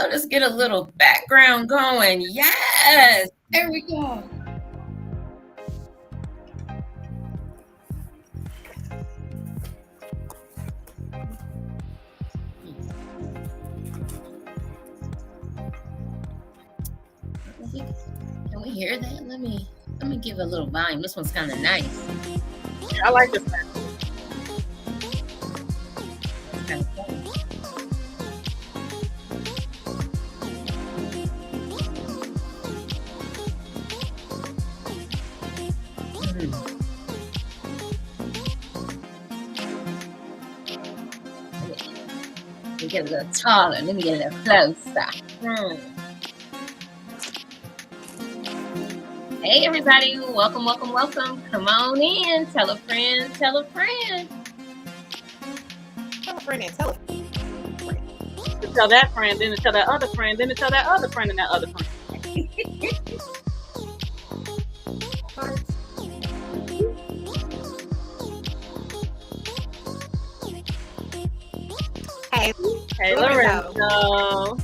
Let us get a little background going. Yes, there we go. Can we hear that? Let me give a little volume. This one's kind of nice. I like this. Kind of fun. Let me get a little taller. Let me get a little closer. Hey everybody, welcome. Come on in. Tell a friend. Tell a friend and tell a friend. To tell that friend, then to tell that other friend, then to tell that other friend and that other friend. Hey, Lorenzo.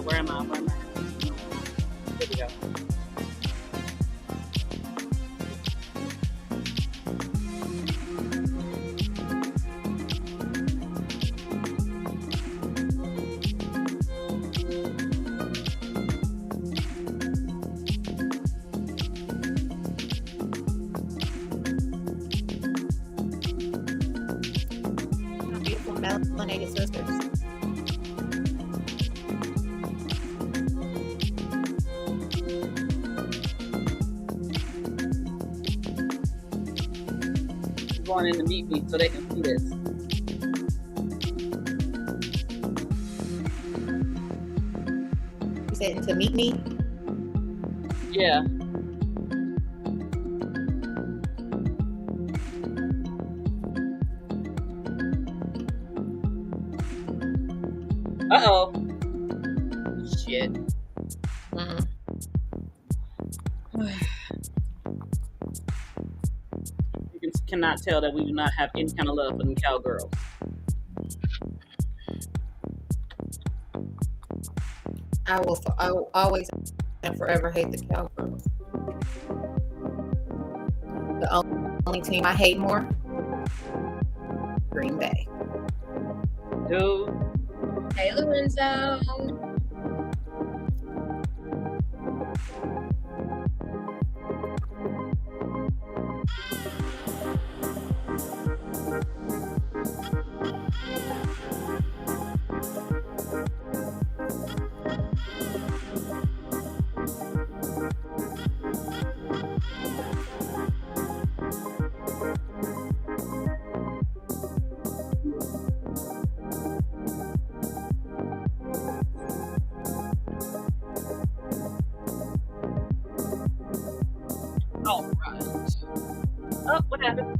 Where am I? Here we go. Beautiful melanated sisters. Going in to meet me so they can see this. You said to meet me? Yeah. Uh-oh. Shit. Cannot tell that we do not have any kind of love for them cowgirls. I will always and forever hate the cowgirls. The only team I hate more, Green Bay. Dude. Hey Lorenzo. All right. Oh, what happened?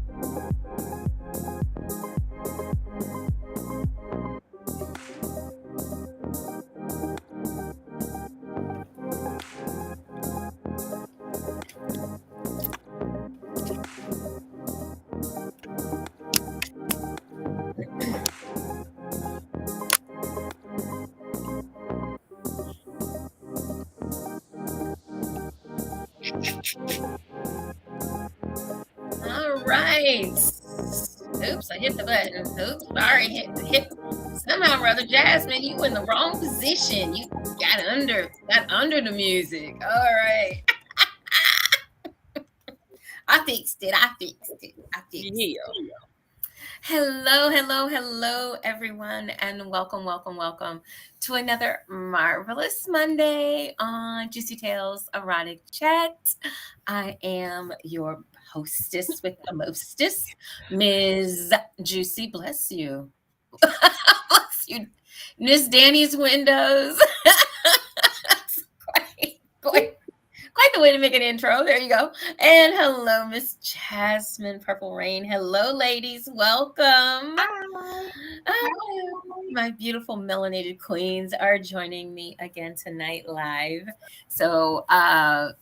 All right. Oops, I hit the button. Oops, sorry. Hit. Somehow or other, Jasmine, you in the wrong position. You got under the music. All right. I fixed it. Yeah. Hello, everyone, and welcome to another marvelous Monday on Juicy Tales Erotic Chat. I am your hostess with the mostest, Ms. Jewcee. Bless you. Bless you, Miss Danny's Windows. Quite the way to make an intro. There you go. And hello, Miss Jasmine Purple Rain. Hello, ladies. Welcome. My beautiful melanated queens are joining me again tonight live. So,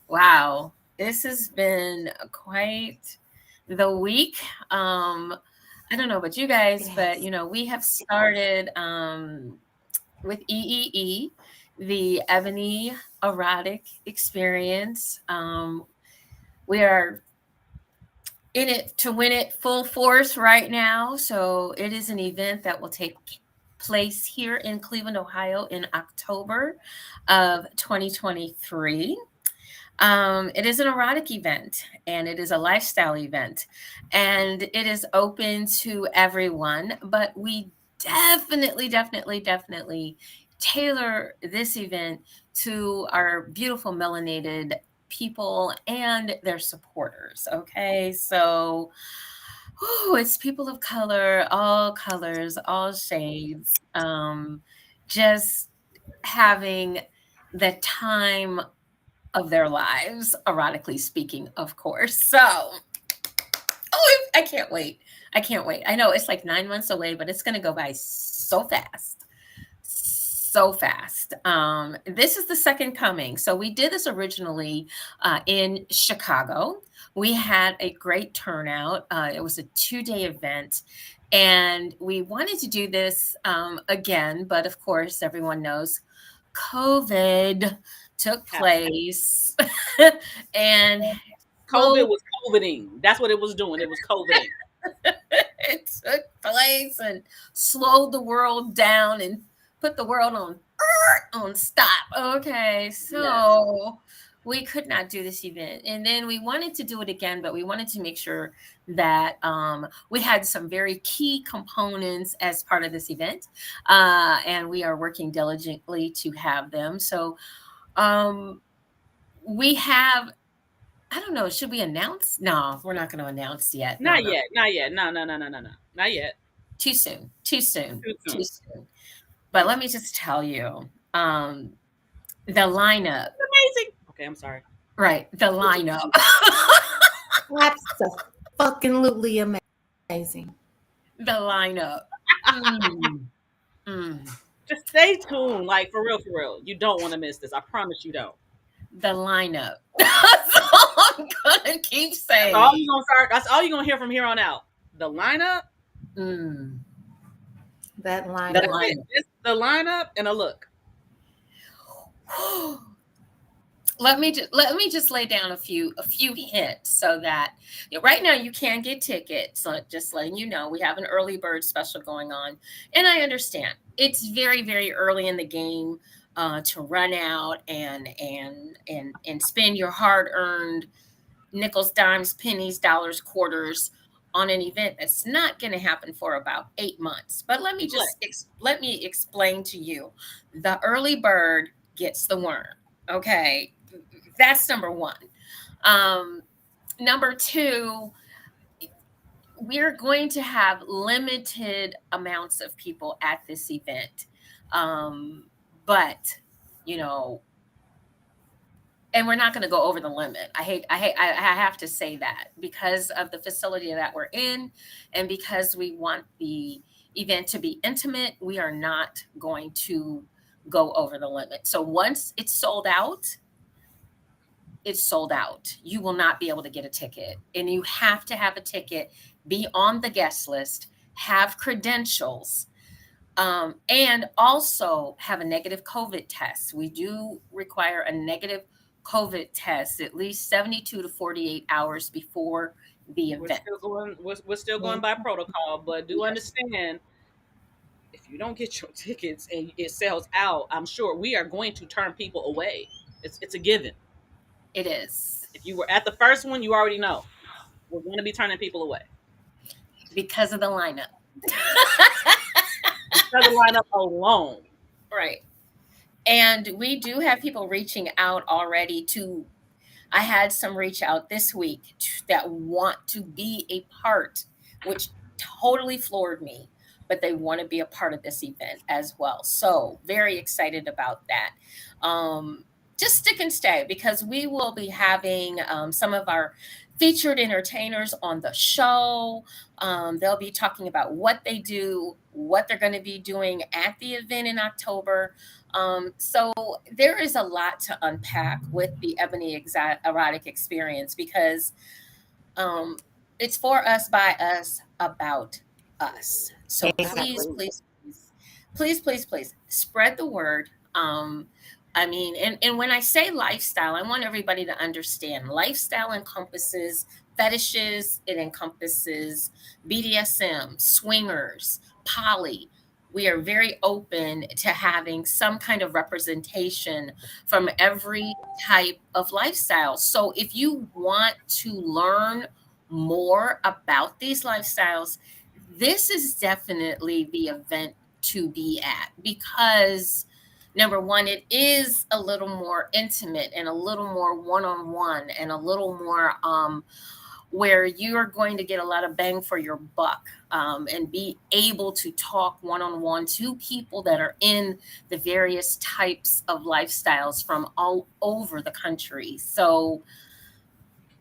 wow. this has been quite the week. I don't know about you guys, but Yes. we have started with EEE, the Ebony Erotic Experience. We are in it to win it full force right now. So it is an event that will take place here in Cleveland, Ohio in October of 2023. It is an erotic event and it is a lifestyle event and it is open to everyone, but we definitely tailor this event to our beautiful melanated people and their supporters. Okay, so it's people of color, all colors, all shades, just having the time of their lives, erotically speaking, of course. So, I can't wait. I can't wait. I know it's like 9 months away, but it's going to go by so fast. So fast. This is the second coming. So, we did this originally in Chicago. We had a great turnout. It was a 2-day event. And we wanted to do this again, but of course, everyone knows COVID took Happening. place and COVID slowed was COVIDing. That's what it was doing. It was COVIDing. it took place and slowed the world down and put the world on stop. Okay, Yes. so we could not do this event, and then we wanted to do it again, but we wanted to make sure that we had some very key components as part of this event, and we are working diligently to have them. So um, we have. I don't know. Should we announce? No, we're not going to announce yet. No, Not no, yet. Not yet. No, no, no, no, no, no. Not yet. too soon. Too soon. Too Too soon. soon. But let me just tell you, the lineup, Amazing. Okay, I'm sorry. right? The lineup, Absolutely amazing. the lineup. Mm, mm, Just stay tuned. Like for real, for real. You don't want to miss this. I promise you don't. the lineup. That's all I'm gonna keep That's all saying. you're gonna start. That's all you're gonna hear from here on out. The lineup. Mm, That the That's lineup. it. lineup. It's the lineup and a look. Let me just lay down a few hints so that right now you can get tickets. So just letting you know, we have an early bird special going on, and I understand it's very early in the game to run out and spend your hard earned nickels, dimes, pennies, dollars, quarters on an event that's not going to happen for about 8 months. But But let me explain to you, the early bird gets the worm. Okay, that's number one. Um, Number two, we're going to have limited amounts of people at this event. But, you know, and we're not going to go over the limit. I have to say that because of the facility that we're in and because we want the event to be intimate, we are not going to go over the limit. So once it's sold out, it's sold out. You will not be able to get a ticket. And you have to have a ticket, be on the guest list, have credentials, and also have a negative COVID test. We do require a negative COVID test at least 72 to 48 hours before the we're event. still going. We're still going Yes. by protocol. But do Yes, understand if you don't get your tickets and it sells out, I'm sure we are going to turn people away. It's a given. it is If you were at the first one, you already know we're going to be turning people away because of the lineup. because of the lineup alone. Right. And we do have people reaching out already to I had some reach out this week that want to be a part, which totally floored me, but they want to be a part of this event as well. So, very excited about that. Just stick and stay because we will be having some of our featured entertainers on the show. They'll be talking about what they do what they're going to be doing at the event in October. So there is a lot to unpack with the Erotic experience because um, it's for us, by us, about us. So please, Exactly. Absolutely. please, please, please, please, please spread the word. I mean, and when I say lifestyle, I want everybody to understand lifestyle encompasses fetishes, it encompasses BDSM, swingers, poly. We are very open to having some kind of representation from every type of lifestyle. So if you want to learn more about these lifestyles, this is definitely the event to be at because number one, it is a little more intimate and a little more one on one and a little more where you're going to get a lot of bang for your buck and be able to talk one on one to people that are in the various types of lifestyles from all over the country. So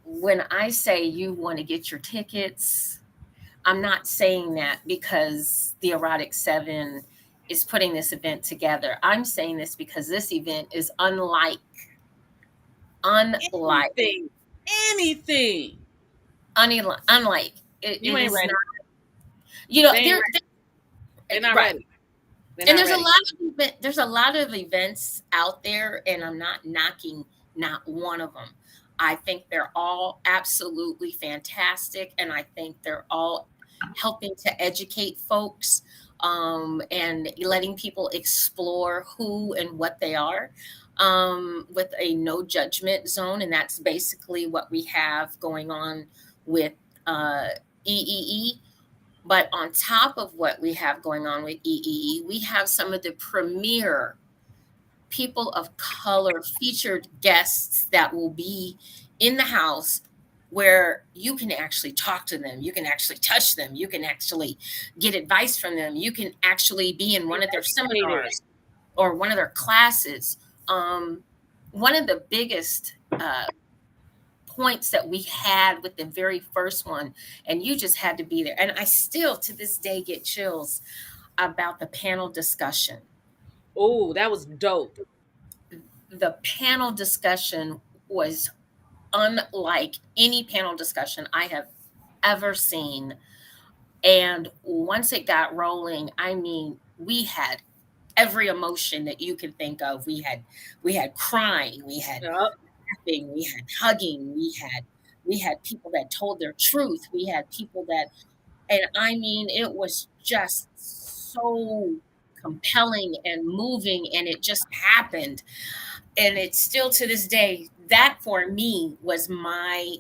when I say you want to get your tickets, I'm not saying that because the Erotic Seven is putting this event together. I'm saying this because this event is unlike, Anything, anything. unlike. You It ain't is not. ready. You know, They ain't ready. They're not right. ready. They're And not ready. there's a lot of events out there, and I'm not knocking not one of them. I think they're all absolutely fantastic, and I think they're all helping to educate folks and letting people explore who and what they are with a no judgment zone, and that's basically what we have going on with EEE. But on top of what we have going on with EEE, we have some of the premier people of color featured guests that will be in the house where you can actually talk to them, you can actually touch them, you can actually get advice from them, you can actually be in Be one of their educated. seminars or one of their classes. One of the biggest points that we had with the very first one, and you just had to be there. And I still to this day get chills about the panel discussion. Oh, that was dope. The panel discussion was unlike any panel discussion I have ever seen. And once it got rolling, I mean, we had every emotion that you could think of. We had crying, we had Yup. laughing, we had hugging, we had people that told their truth. We had people that, and I mean, it was just so compelling and moving, and it just happened. And it's still to this day, that for me was my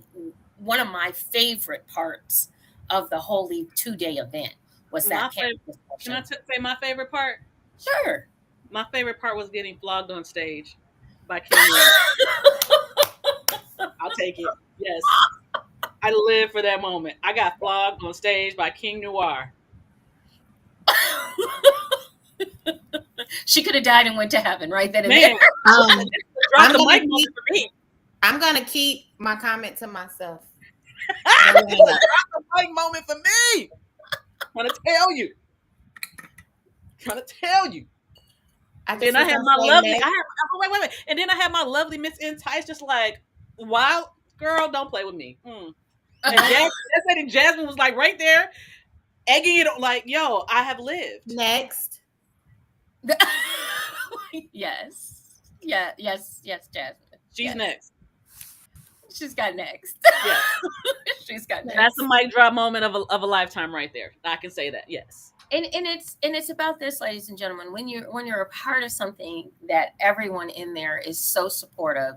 one of my favorite parts of the holy 2 day event was My that panel favorite. Can I discussion. say my favorite part? Sure. My favorite part was getting flogged on stage by King Noir. I'll take it. Yes. I live for that moment. I got flogged on stage by King Noir. She could have died and went to heaven right then and there. Man, Um, this is a drop I'm the gonna mic keep moment for me. I'm gonna keep my comment to myself. Go This is a ahead. drop the mic moment for me. I'm trying to tell you. Trying to tell you. I Then just I was had gonna my say lovely. next. Wait. And then I had my lovely Miss Entice just like, wow, girl, don't play with me. And Next. Jasmine was like right there, egging it like, yo, I have lived. Next. Yes. Yeah, yes, Jasmine. She's Yes. next. She's got next. Yes. She's got That's a next. mic drop moment of a lifetime right there. I can say that. Yes. And it's about this, ladies and gentlemen, when you're a part of something that everyone in there is so supportive,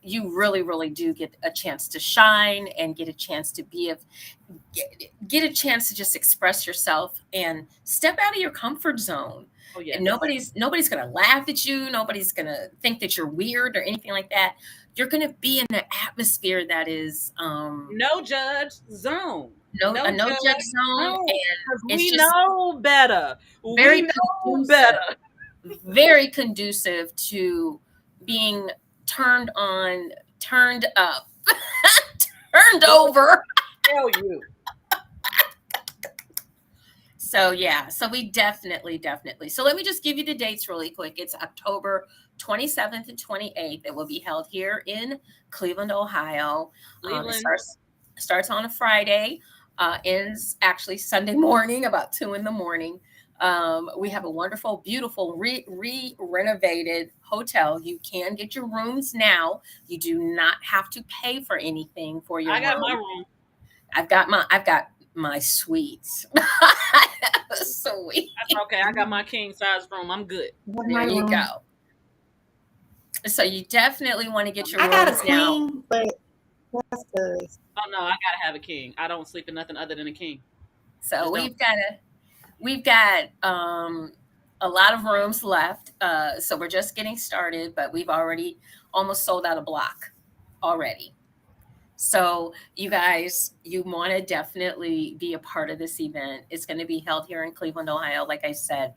you really really do get a chance to shine and get a chance to get a chance to just express yourself and step out of your comfort zone. Oh And yes. nobody's going to laugh at you, nobody's going to think that you're weird or anything like that. You're going to be in an atmosphere that is No judge zone. a No no judge judge zone, zone. and Because it's we just know better. We very know conducive, better. very conducive to being turned on, turned up, turned Girl, over. tell you. So yeah, so we definitely. So let me just give you the dates really quick. It's October 27th and 28th. It will be held here in Cleveland, Ohio. It Cleveland. starts on a Friday, ends actually Sunday morning about 2 in the morning. We have a wonderful, beautiful, renovated hotel. You can get your rooms now. You do not have to pay for anything for your I got my room. room. I've got my suites. Sweet. That's okay. I got my king size room. I'm good. Not There my you room. go. So you definitely want to get your I got a rooms now. queen, but that's good. Oh no, I gotta have a king. I don't sleep in nothing other than a king. So Just don't. we've got a lot of rooms left. So we're just getting started, but we've already almost sold out a block already. So you guys, you want to definitely be a part of this event. It's going to be held here in Cleveland, Ohio. Like I said,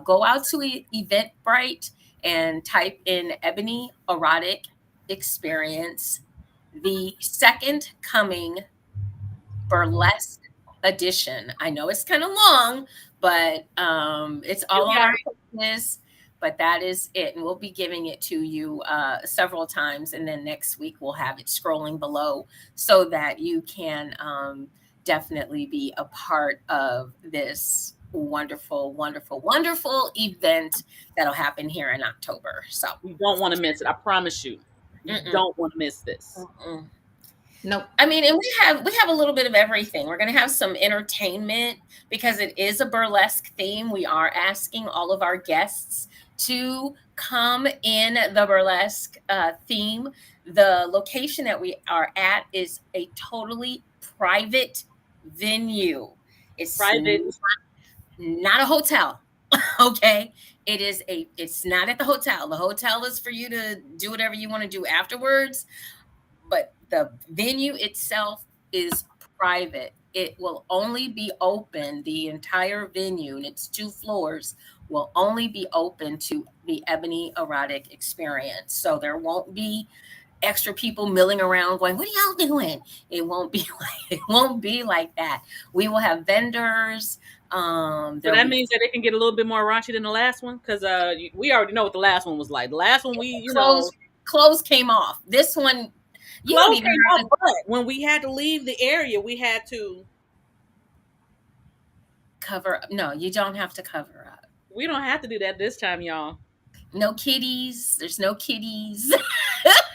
go out to Eventbrite and type in Ebony Erotic Experience, the second coming burlesque edition. I know it's kind of long, but it's You all on got our it. pages. But that is it, and we'll be giving it to you several times, and then next week we'll have it scrolling below so that you can definitely be a part of this wonderful, wonderful, wonderful event that'll happen here in October. So, You don't want to miss it. I promise you. You mm-mm, don't want to miss this. mm-mm. Nope. I mean, and we have a little bit of everything. We're going to have some entertainment because it is a burlesque theme. We are asking all of our guests to come in the burlesque theme. The location that we are at is a totally private venue. It's Private. not a hotel. Okay, it's not at the hotel. The hotel is for you to do whatever you want to do afterwards, but the venue itself is private. It will only be open, the entire venue, and it's 2 floors, will only be open to the Ebony Erotic Experience. So there won't be extra people milling around going, "What are y'all doing?" It won't be it won't be like that. We will have vendors. So There'll that be means that it can get a little bit more raunchy than the last one, because we already know what the last one was like. The last one, clothes clothes came off. This one, you don't clothes even came have off, to but when we had to leave the area, we had to. cover up. No, you don't have to cover up. We don't have to do that this time, y'all. No kitties. There's no kitties.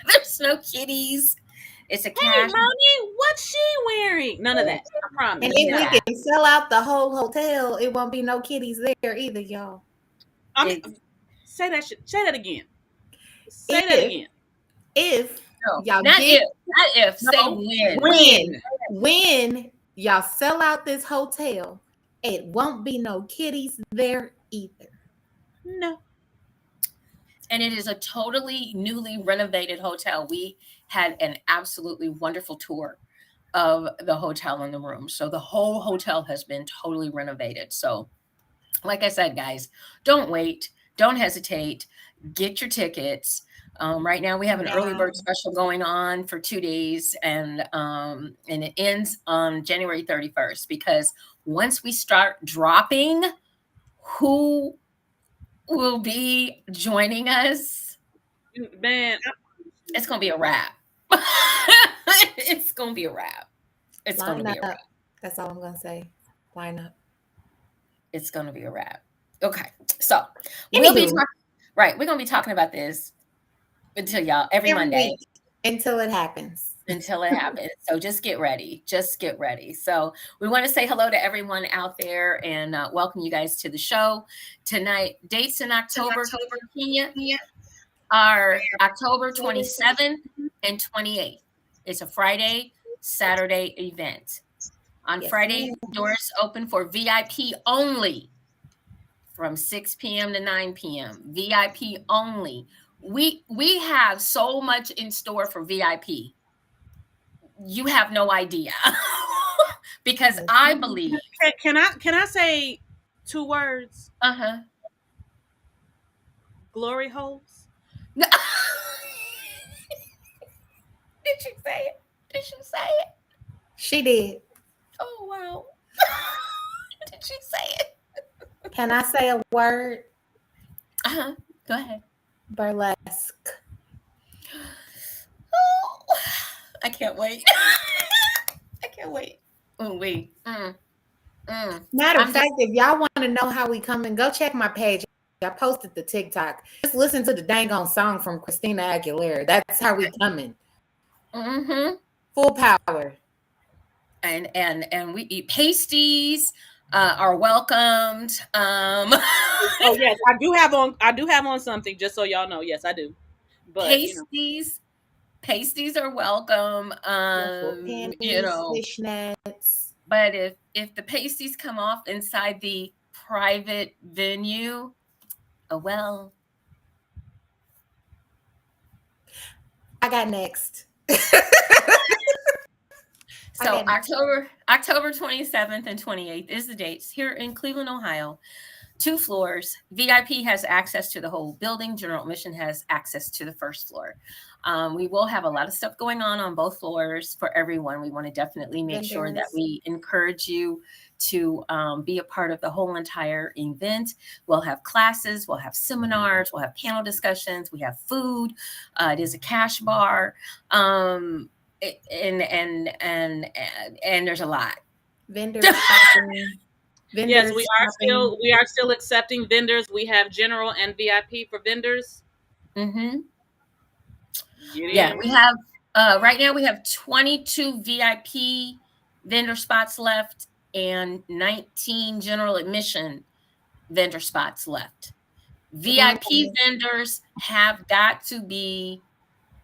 There's no kitties. It's a Hey, cash. Moni, what's she wearing? None of that. I And promise. if Yeah. we can sell out the whole hotel, it won't be no kitties there either, y'all. I mean, It's, say that shit. Say that again. Say that If again. if no, y'all not get if. Not if. Say No. when. when y'all sell out this hotel, it won't be no kitties there either. No. And it is a totally newly renovated hotel. We had an absolutely wonderful tour of the hotel and the room. So the whole hotel has been totally renovated. So, like I said, guys, don't wait. Don't hesitate. Get your tickets. Right now, we have an early bird special going on for 2 days, and it ends on January 31st. Because once we start dropping who will be joining us, Man, it's gonna be a wrap. It's gonna be a wrap. It's gonna Line be a wrap. up. That's all I'm gonna say. Line up. It's gonna be a wrap. Okay, so we'll be Anywho, right. We're gonna be talking about this until y'all every every Monday week until it happens. until it happens. So just get ready. Just get ready. So we want to say hello to everyone out there and welcome you guys to the show tonight. Dates in October, Kenya, are October 27th and 28th. It's a Friday, Saturday event. On Yes, Friday, ma'am. doors open for VIP only from 6 p.m. to 9 p.m. VIP only. We have so much in store for VIP. You have no idea. Because I believe. can I say 2 words? Uh-huh. Glory holes. No. Did you say it? Did you say it? She did. Oh wow. Did she say Can I say a word? Go ahead. Burlesque. Oh, I can't wait. I can't wait. Oh, wait. Matter of I'm just fact, if y'all want to know how we coming, go check my page. I posted the TikTok. Just listen to the dang on song from Christina Aguilera. That's how we coming. mm-hmm. Full power. And we eat pasties. Are welcomed. Oh yes, I do have on. I do have on something, just so y'all know. Yes, I do. But pasties are welcome. Ruffle panties, fishnets. But if the pasties come off inside the private venue, oh well. I got next. So October 27th and 28th is the dates here in Cleveland, Ohio. 2 floors. VIP has access to the whole building. General admission has access to the first floor. We will have a lot of stuff going on both floors for everyone. We want to definitely make sure that we encourage you to be a part of the whole entire event. We'll have classes, we'll have seminars, we'll have panel discussions, we have food. It is a cash bar, and there's a lot. Vendors shopping. Yes, we are still accepting vendors. We have general and VIP for vendors. Mm-hmm. Yeah, we have right now we have 22 VIP vendor spots left and 19 general admission vendor spots left. VIP vendors have got to be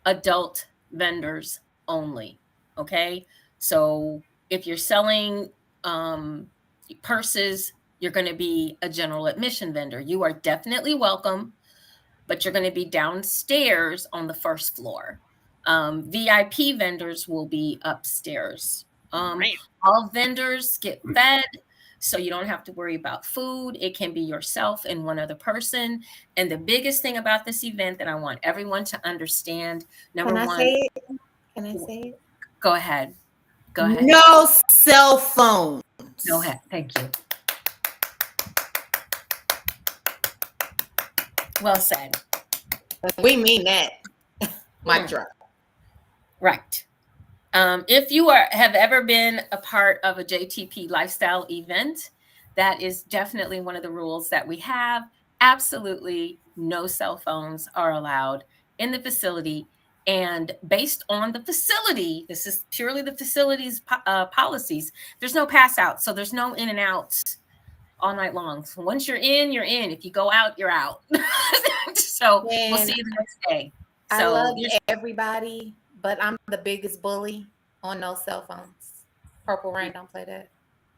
adult vendors only. Okay, so if you're selling purses, you're going to be a general admission vendor. You are definitely welcome, but you're going to be downstairs on the first floor. VIP vendors will be upstairs. All vendors get fed, so you don't have to worry about food. It can be yourself and one other person. And the biggest thing about this event that I want everyone to understand, number one. Can I say it? Go ahead. No cell phones. Go ahead. Thank you. Well said. We mean that. Mic drop. Right. If you have ever been a part of a JTP lifestyle event, that is definitely one of the rules that we have. Absolutely no cell phones are allowed in the facility. And based on the facility, this is purely the facility's policies, there's no pass out. So there's no in and outs all night long. So once you're in, you're in. If you go out, you're out. So we'll see you the next day. I love everybody, but I'm the biggest bully on no cell phones. Purple Rain, don't play that.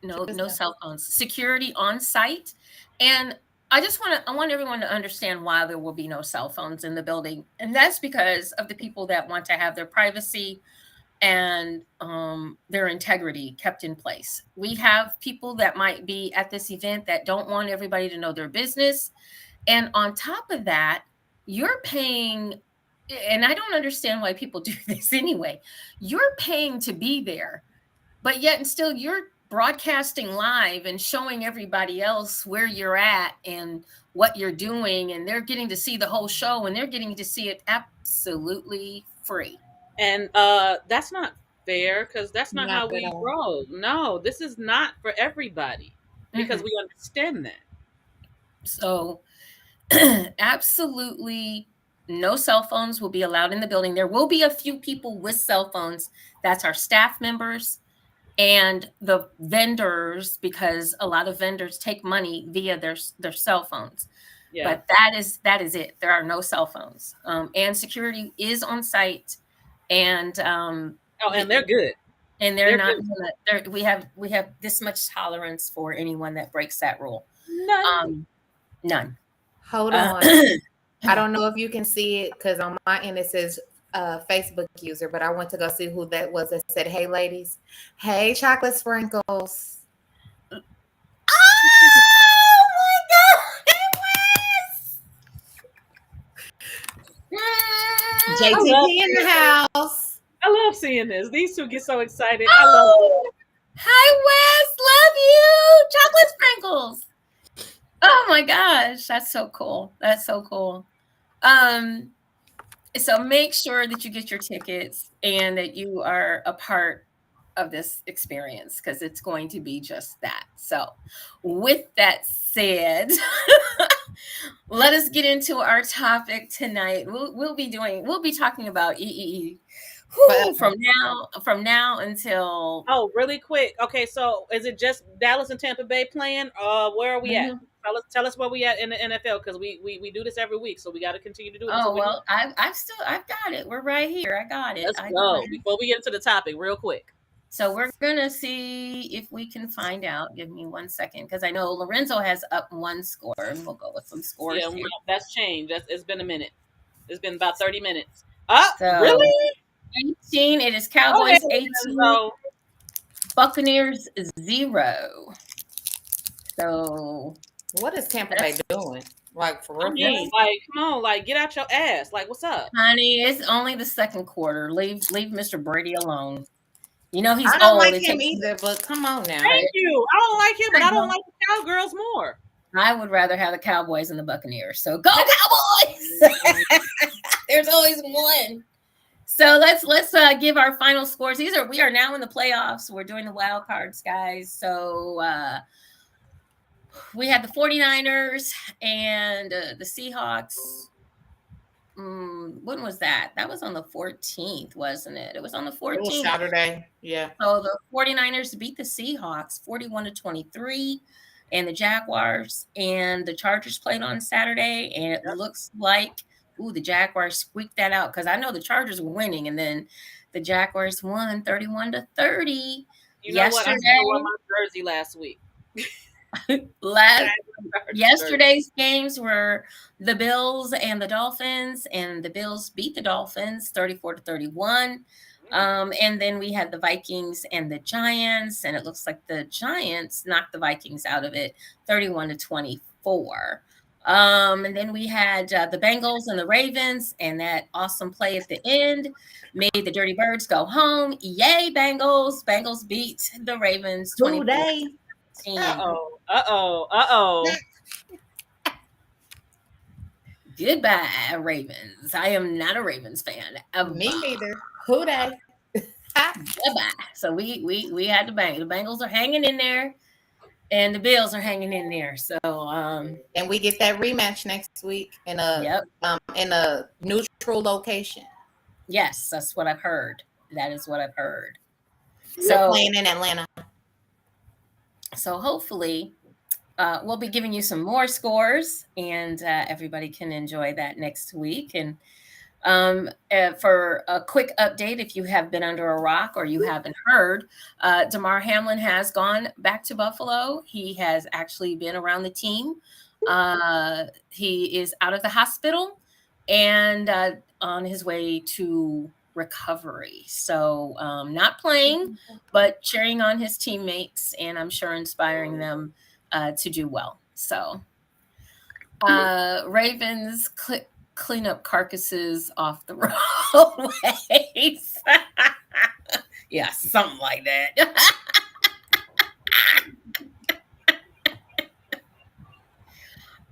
No cell phones. Security on site. And I want everyone to understand why there will be no cell phones in the building. And that's because of the people that want to have their privacy and their integrity kept in place. We have people that might be at this event that don't want everybody to know their business. And on top of that, you're paying, and I don't understand why people do this anyway. You're paying to be there, but yet and still you're broadcasting live and showing everybody else where you're at and what you're doing. And they're getting to see the whole show and they're getting to see it absolutely free. And that's not fair, because that's not how we roll. No, this is not for everybody, because we understand that. So absolutely no cell phones will be allowed in the building. There will be a few people with cell phones. That's our staff members and the vendors, because a lot of vendors take money via their cell phones. Yeah. But that is it. There are no cell phones. And security is on site. And and they're good. And they're not gonna, we have this much tolerance for anyone that breaks that rule. None. Hold on. I don't know if you can see it, because on my end it says Facebook user, but I went to go see who that was that said, "Hey ladies, hey chocolate sprinkles." Oh my God, JTP in the house. I love seeing this. These two get so excited. I love it. Hi Wes, love you, chocolate sprinkles. Oh my gosh, that's so cool. That's so cool. Um, so make sure that you get your tickets and that you are a part of this experience because it's going to be just that. So, with that said, let us get into our topic tonight. We'll be talking about EEE. Whew, Forever. from now until Oh, really quick. Okay, so is it just Dallas and Tampa Bay playing? Where are we at? Mhm. Tell us where we at in the NFL because we do this every week, so we got to continue to do it until Oh we know. well, I've got it. We're right here. I got it. Let's I got go it. before we get into the topic, real quick. So we're gonna see if we can find out. Give me 1 second because I know Lorenzo has up one score, and we'll go with some Yeah, scores well, here. that's changed. It's been a minute. It's been about 30 minutes. So Really? 18, it is Go ahead, Cowboys 18, Lorenzo. Buccaneers 0. So What is Tampa Bay that's doing? Like for I real? mean, Really? like, come on, like, get out your ass. Like, what's up? honey, it's only the second quarter. Leave Mr. Brady alone. You know he's I don't old. like It him takes either, but come on now. Thank you. I don't like him, but I don't I like the Cowgirls more. would rather have the Cowboys than the Buccaneers. So go Cowboys! There's always one. So let's give our final scores. We are now in the playoffs. We're doing the wild cards, guys. So we had the 49ers and the Seahawks. When was that? That was on the 14th, wasn't it? It was on the It was 14th. Saturday. Yeah. So the 49ers beat the Seahawks 41-23, and the Jaguars and the Chargers played on Saturday, and it looks like the Jaguars squeaked that out because I know the Chargers were winning, and then the Jaguars won 31-30 You know what? I still wore yesterday. my jersey last week. Last Jersey. Yesterday's games were the Bills and the Dolphins, and the Bills beat the Dolphins 34-31. And then we had the Vikings and the Giants, and it looks like the Giants knocked the Vikings out of it 31-24. And then we had the Bengals and the Ravens, and that awesome play at the end made the Dirty Birds go home. Yay, Bengals! Bengals beat the Ravens Who 24. they? Uh-oh. Goodbye, Ravens. I am not a Ravens fan. Me neither. Who they? Goodbye. So we had the Bengals. The Bengals are hanging in there, and the Bills are hanging in there. So And we get that rematch next week in yep. a neutral location. Yes, that's what I've heard. That is what I've heard. We're So playing in Atlanta. So hopefully we'll be giving you some more scores, and everybody can enjoy that next week. And for a quick update, if you have been under a rock or you haven't heard, Damar Hamlin has gone back to Buffalo. He has actually been around the team. He is out of the hospital and on his way to recovery. So not playing, but cheering on his teammates, and I'm sure inspiring them to do well. So Ravens clean up carcasses off the roadways. Yeah, something like that.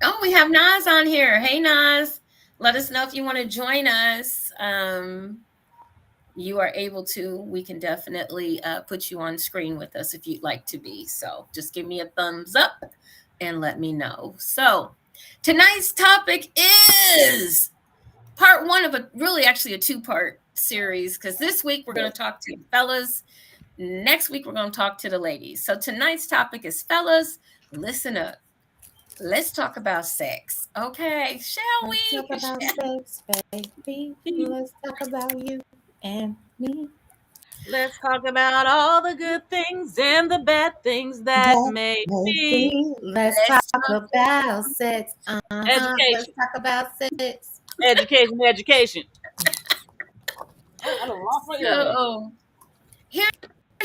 Oh, we have Nas on here. Hey, Nas. Let us know if you want to join us. You are able to. We can definitely put you on screen with us if you'd like to be. So just give me a thumbs up and let me know. So tonight's topic is part one of actually a two-part series, because this week we're going to talk to the fellas. Next week we're going to talk to the ladies. So tonight's topic is, fellas, listen up. Let's talk about sex. Okay, shall we? Let's talk about sex, baby. Let's talk about you and me. Let's talk about all the good things and the bad things that may be. Let's talk about sex. Education. Let's talk about sex. Education. I don't lost my earring. So here's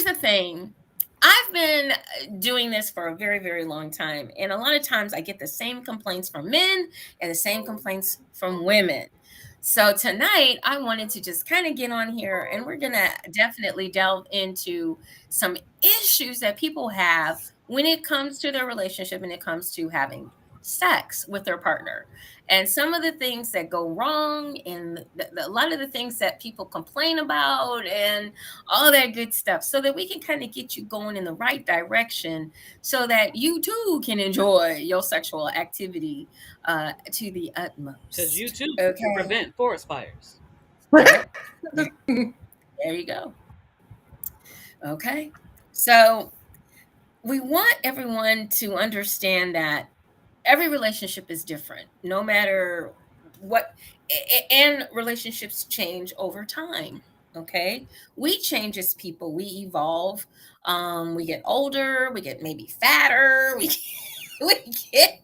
the thing. I've been doing this for a very, very long time. And a lot of times I get the same complaints from men and the same complaints from women. So tonight I wanted to just kind of get on here, and we're going to definitely delve into some issues that people have when it comes to their relationship and it comes to having sex with their partner, and some of the things that go wrong, and a lot of the things that people complain about, and all that good stuff, so that we can kind of get you going in the right direction, so that you too can enjoy your sexual activity to the Because you utmost. too can Okay. prevent forest fires. Yep. There you go. Okay. So we want everyone to understand that every relationship is different, no matter what, and relationships change over time. Okay. We change as people, we evolve. We get older, we get maybe fatter, we get,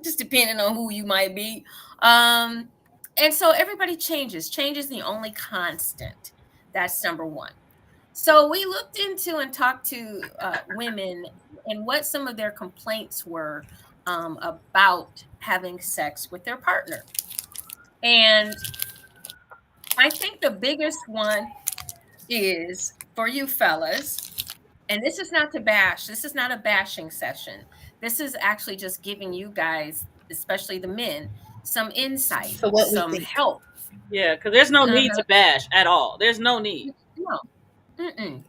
just depending on who you might be. And so everybody changes. Change is the only constant. That's number one. So we looked into and talked to women and what some of their complaints were about having sex with their partner. And I think the biggest one is for you fellas, and this is not to bash, this is not a bashing session. This is actually just giving you guys, especially the men, some insight, for what we some think. help. Yeah, because there's no need Uh-huh. to bash at all. There's no need. No. Mm-mm.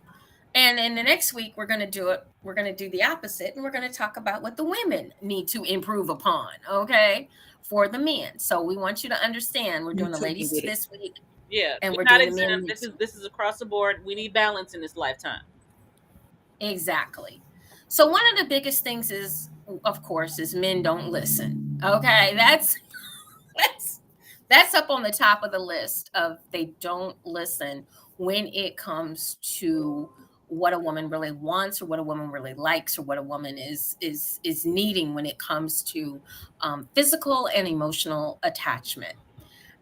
And in the next week, we're going to do it. We're going to do the opposite, and we're going to talk about what the women need to improve upon, okay, for the men. So we want you to understand we're You doing the too can ladies get it. this week, Yeah, and we're we're not doing the men exempt. next week. This is across the board. We need balance in this lifetime. Exactly. So one of the biggest things is, of course, is men don't listen. Okay, that's that's up on the top of the list of they don't listen when it comes to what a woman really wants, or what a woman really likes, or what a woman is needing when it comes to physical and emotional attachment.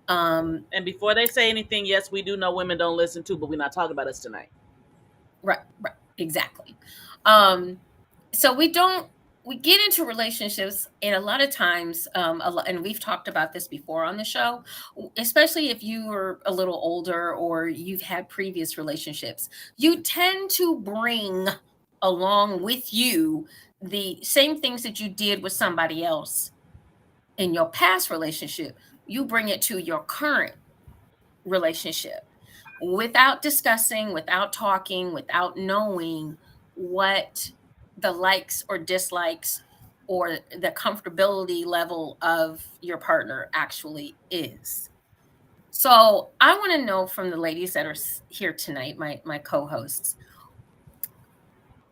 And before they say anything, yes, we do know women don't listen too, but we're not talking about us tonight. Right, exactly. Um, so we get into relationships, and a lot of times, and we've talked about this before on the show, especially if you are a little older or you've had previous relationships, you tend to bring along with you the same things that you did with somebody else in your past relationship. You bring it to your current relationship without discussing, without talking, without knowing what the likes or dislikes or the comfortability level of your partner actually is. So I want to know from the ladies that are here tonight, my co-hosts,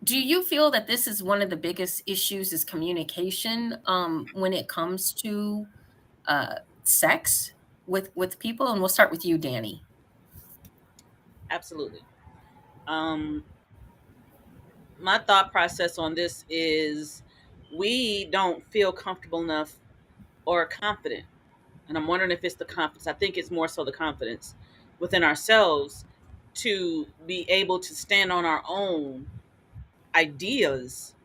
do you feel that this is one of the biggest issues is communication when it comes to sex with people? And we'll start with you, Danny. Absolutely. Um, my thought process on this is we don't feel comfortable enough or confident. And I'm wondering if it's the confidence. I think it's more so the confidence within ourselves to be able to stand on our own ideas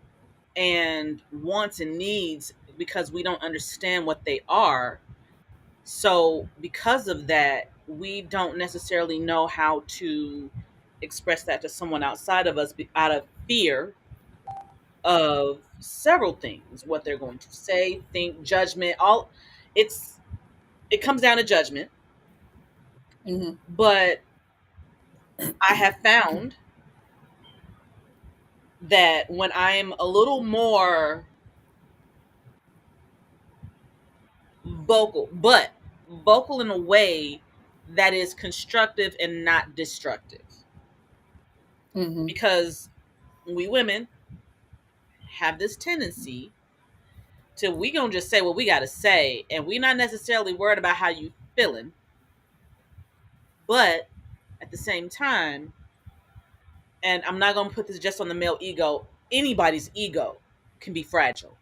and wants and needs because we don't understand what they are. So, because of that, we don't necessarily know how to express that to someone outside of us out of fear of several things, what they're going to say, think, judgment, all it's it comes down to judgment. Mm-hmm. But I have found that when I'm a little more vocal, but vocal in a way that is constructive and not destructive. Mm-hmm. Because we women have this tendency to we gonna just say what we gotta say, and we not necessarily worried about how you feeling, but at the same time, and I'm not gonna put this just on the male ego, anybody's ego can be fragile.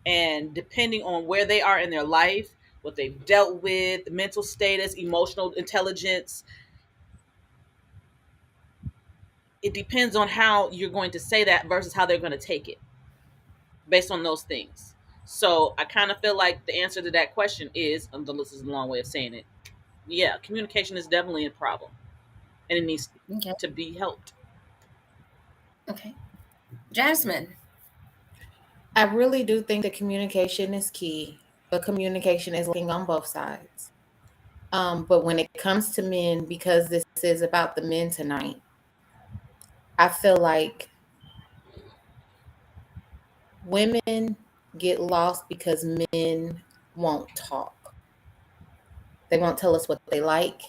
And depending on where they are in their life, what they've dealt with, mental status, emotional intelligence, it depends on how you're going to say that versus how they're going to take it based on those things. So I kind of feel like the answer to that question is, this is a long way of saying it. Yeah, communication is definitely a problem and it needs Okay. to be helped. Okay. Jasmine. I really do think that communication is key, but communication is lacking on both sides. But when it comes to men, because this is about the men tonight, I feel like women get lost because men won't talk. They won't tell us what they like.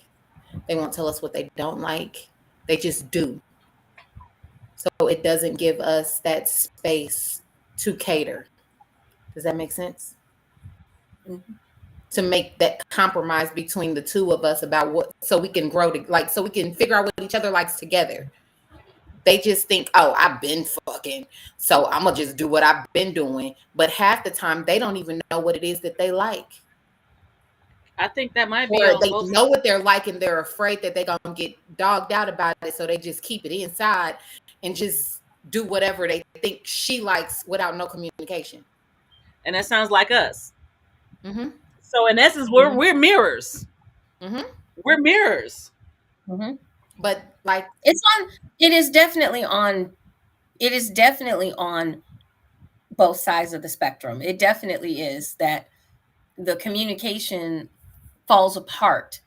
They won't tell us what they don't like. They just do. So it doesn't give us that space to cater. Does that make sense? Mhm. To make that compromise between the two of us about what, so we can grow to, like, so we can figure out what each other likes together. They just think, oh, I've been fucking, so I'm gonna just do what I've been doing. But half the time, they don't even know what it is that they like, I think that might be or on they both. know what they're like and they're afraid that they're gonna get dogged out about it, so they just keep it inside and just do whatever they think she likes without no communication. And that sounds like us. Mm-hmm. So in essence, we're Mm-hmm. we're mirrors. Mm-hmm. We're mirrors. Mhm. But like, It's on. It is definitely on. It is definitely on both sides of the spectrum. It definitely is that the communication falls apart.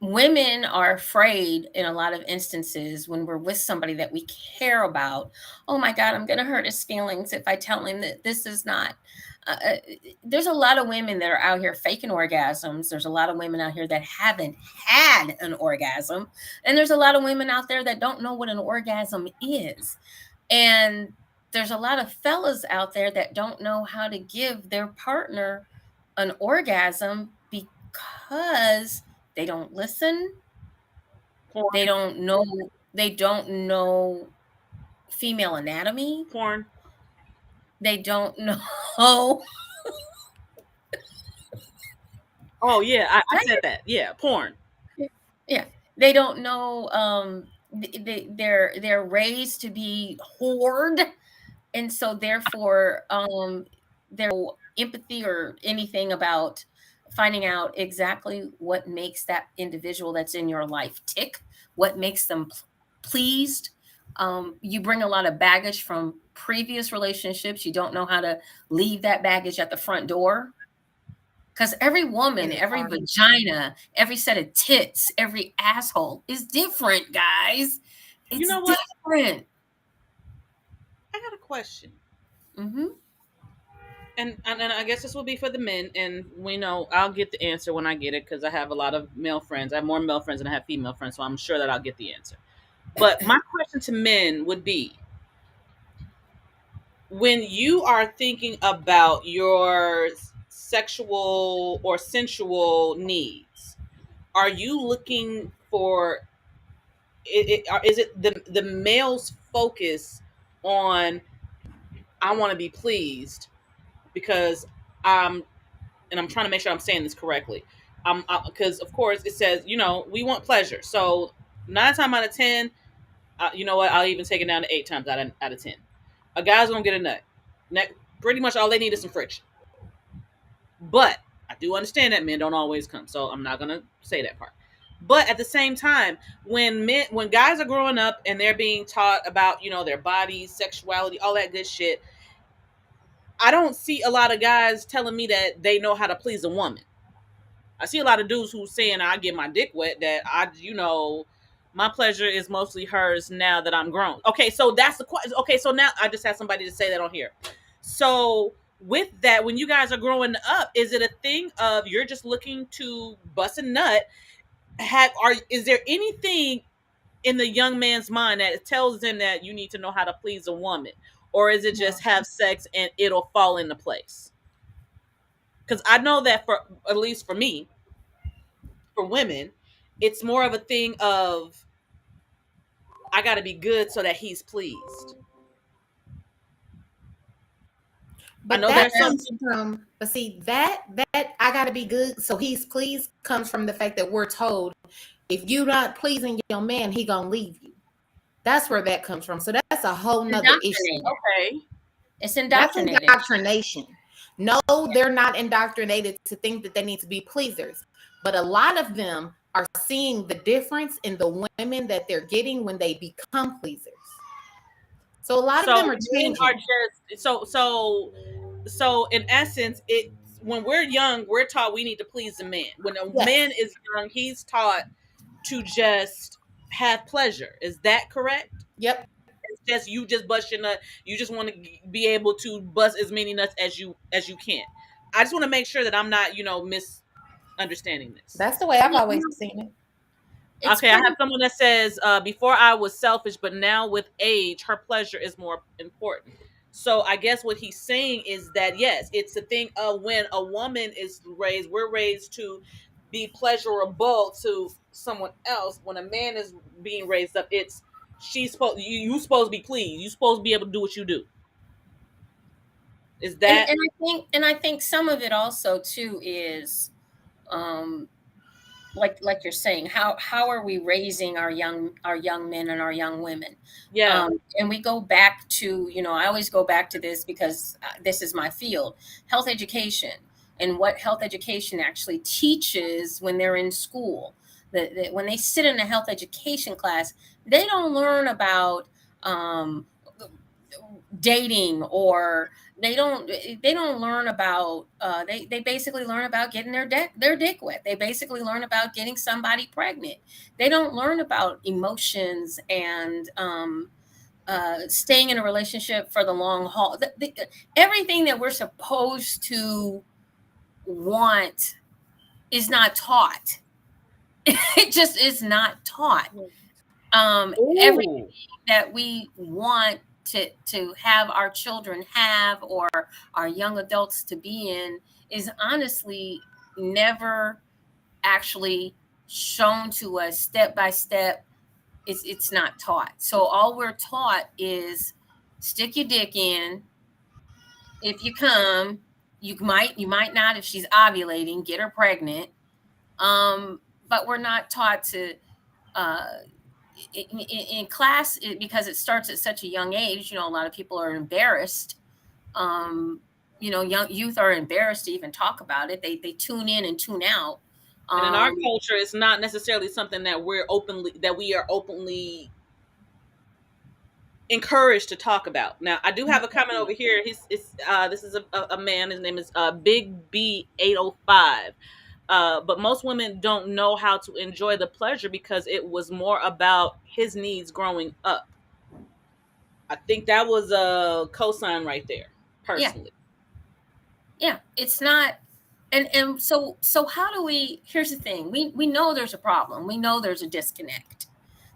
Women are afraid in a lot of instances when we're with somebody that we care about. Oh my God, I'm going to hurt his feelings if I tell him that this is not. Uh, uh, there's a lot of women that are out here faking orgasms. There's a lot of women out here that haven't had an orgasm. And there's a lot of women out there that don't know what an orgasm is. And there's a lot of fellas out there that don't know how to give their partner an orgasm because they don't listen. They Porn, don't know they don't know female anatomy. porn. They don't know Oh yeah, I said that. Yeah, porn. yeah, they don't know they're raised to be whored, and so therefore there's no empathy or anything about finding out exactly what makes that individual that's in your life tick, what makes them pleased. You bring a lot of baggage from previous relationships. You don't know how to leave that baggage at the front door, because every woman, and it's every hard. vagina, every set of tits, every asshole is different, guys. You It's know what? different. I got a question. Hmm. And I guess this will be for the men, and we know I'll get the answer when I get it because I have a lot of male friends. I have more male friends than I have female friends, so I'm sure that I'll get the answer. But my question to men would be, when you are thinking about your sexual or sensual needs, are you looking for is it the male's focus on I want to be pleased because I'm and I'm trying to make sure I'm saying this correctly. Because of course it says we want pleasure. So 9 times out of 10, you know what? I'll even take it down to 8 times out of 10. A guy's gonna get a nut. Pretty much all they need is some friction. But I do understand that men don't always come, so I'm not gonna say that part. But at the same time, when guys are growing up and they're being taught about their bodies, sexuality, all that good shit, I don't see a lot of guys telling me that they know how to please a woman. I see a lot of dudes who saying I get my dick wet, that my pleasure is mostly hers now that I'm grown. Okay, so that's the question. Okay, so now I just had somebody to say that on here. So with that, when you guys are growing up, is it a thing of you're just looking to bust a nut? Is there anything in the young man's mind that tells him that you need to know how to please a woman, or is it just have sex and it'll fall into place? Because I know that for at least for me, for women, it's more of a thing of I got to be good so that he's pleased. I But know there's that some. comes from, but see, that I gotta be good so he's pleased comes from the fact that we're told if you're not pleasing your man, he gonna leave you. That's where that comes from. So that's a whole nother issue. Indoctrinated. Okay. It's That's indoctrinated. indoctrination. No, they're not indoctrinated to think that they need to be pleasers. But a lot of them are seeing the difference in the women that they're getting when they become pleasers. So a lot of So them are men are changing. just so in essence, it when we're young, we're taught we need to please the man. When a man Yes. is young, he's taught to just have pleasure. Is that correct? Yep. It's just you just bust your nut. You just want to be able to bust as many nuts as you can. I just want to make sure that I'm not, misunderstanding this. That's the way I've Yeah, always seen it. it's Okay, I pretty. have someone that says, before I was selfish, but now with age, her pleasure is more important. So I guess what he's saying is that yes, it's a thing of when a woman is raised, we're raised to be pleasurable to someone else. When a man is being raised up, it's she's supposed you supposed to be pleased. You supposed to be able to do what you do. Is and that I think some of it also too is um like you're saying, how are we raising our young men and our young women? yeah? And we go back to, I always go back to this because this is my field, health education, and what health education actually teaches when they're in school. That when they sit in a health education class, they don't learn about um, dating, or they don't learn about they basically learn about getting their dick wet. They basically learn about getting somebody pregnant. They don't learn about emotions and staying in a relationship for the long haul. Everything that we're supposed to want is not taught. It just is not taught. Everything Ooh. that we want to have our children have, or our young adults to be in, is honestly never actually shown to us step by step. It's not taught. So all we're taught is stick your dick in. If you come, you might not, if she's ovulating, get her pregnant. But we're not taught to uh, in class, because it starts at such a young age. A lot of people are embarrassed. um young youth are embarrassed to even talk about it. They tune in and tune out. And in our um culture, it's not necessarily something that we are openly encouraged to talk about. Now, I do have a comment over here. This is a man. His name is Big B 805. But most women don't know how to enjoy the pleasure because it was more about his needs growing up. I think that was a cosign right there, yeah, personally. yeah, it's not. And so how do we? Here's the thing: we know there's a problem. We know there's a disconnect.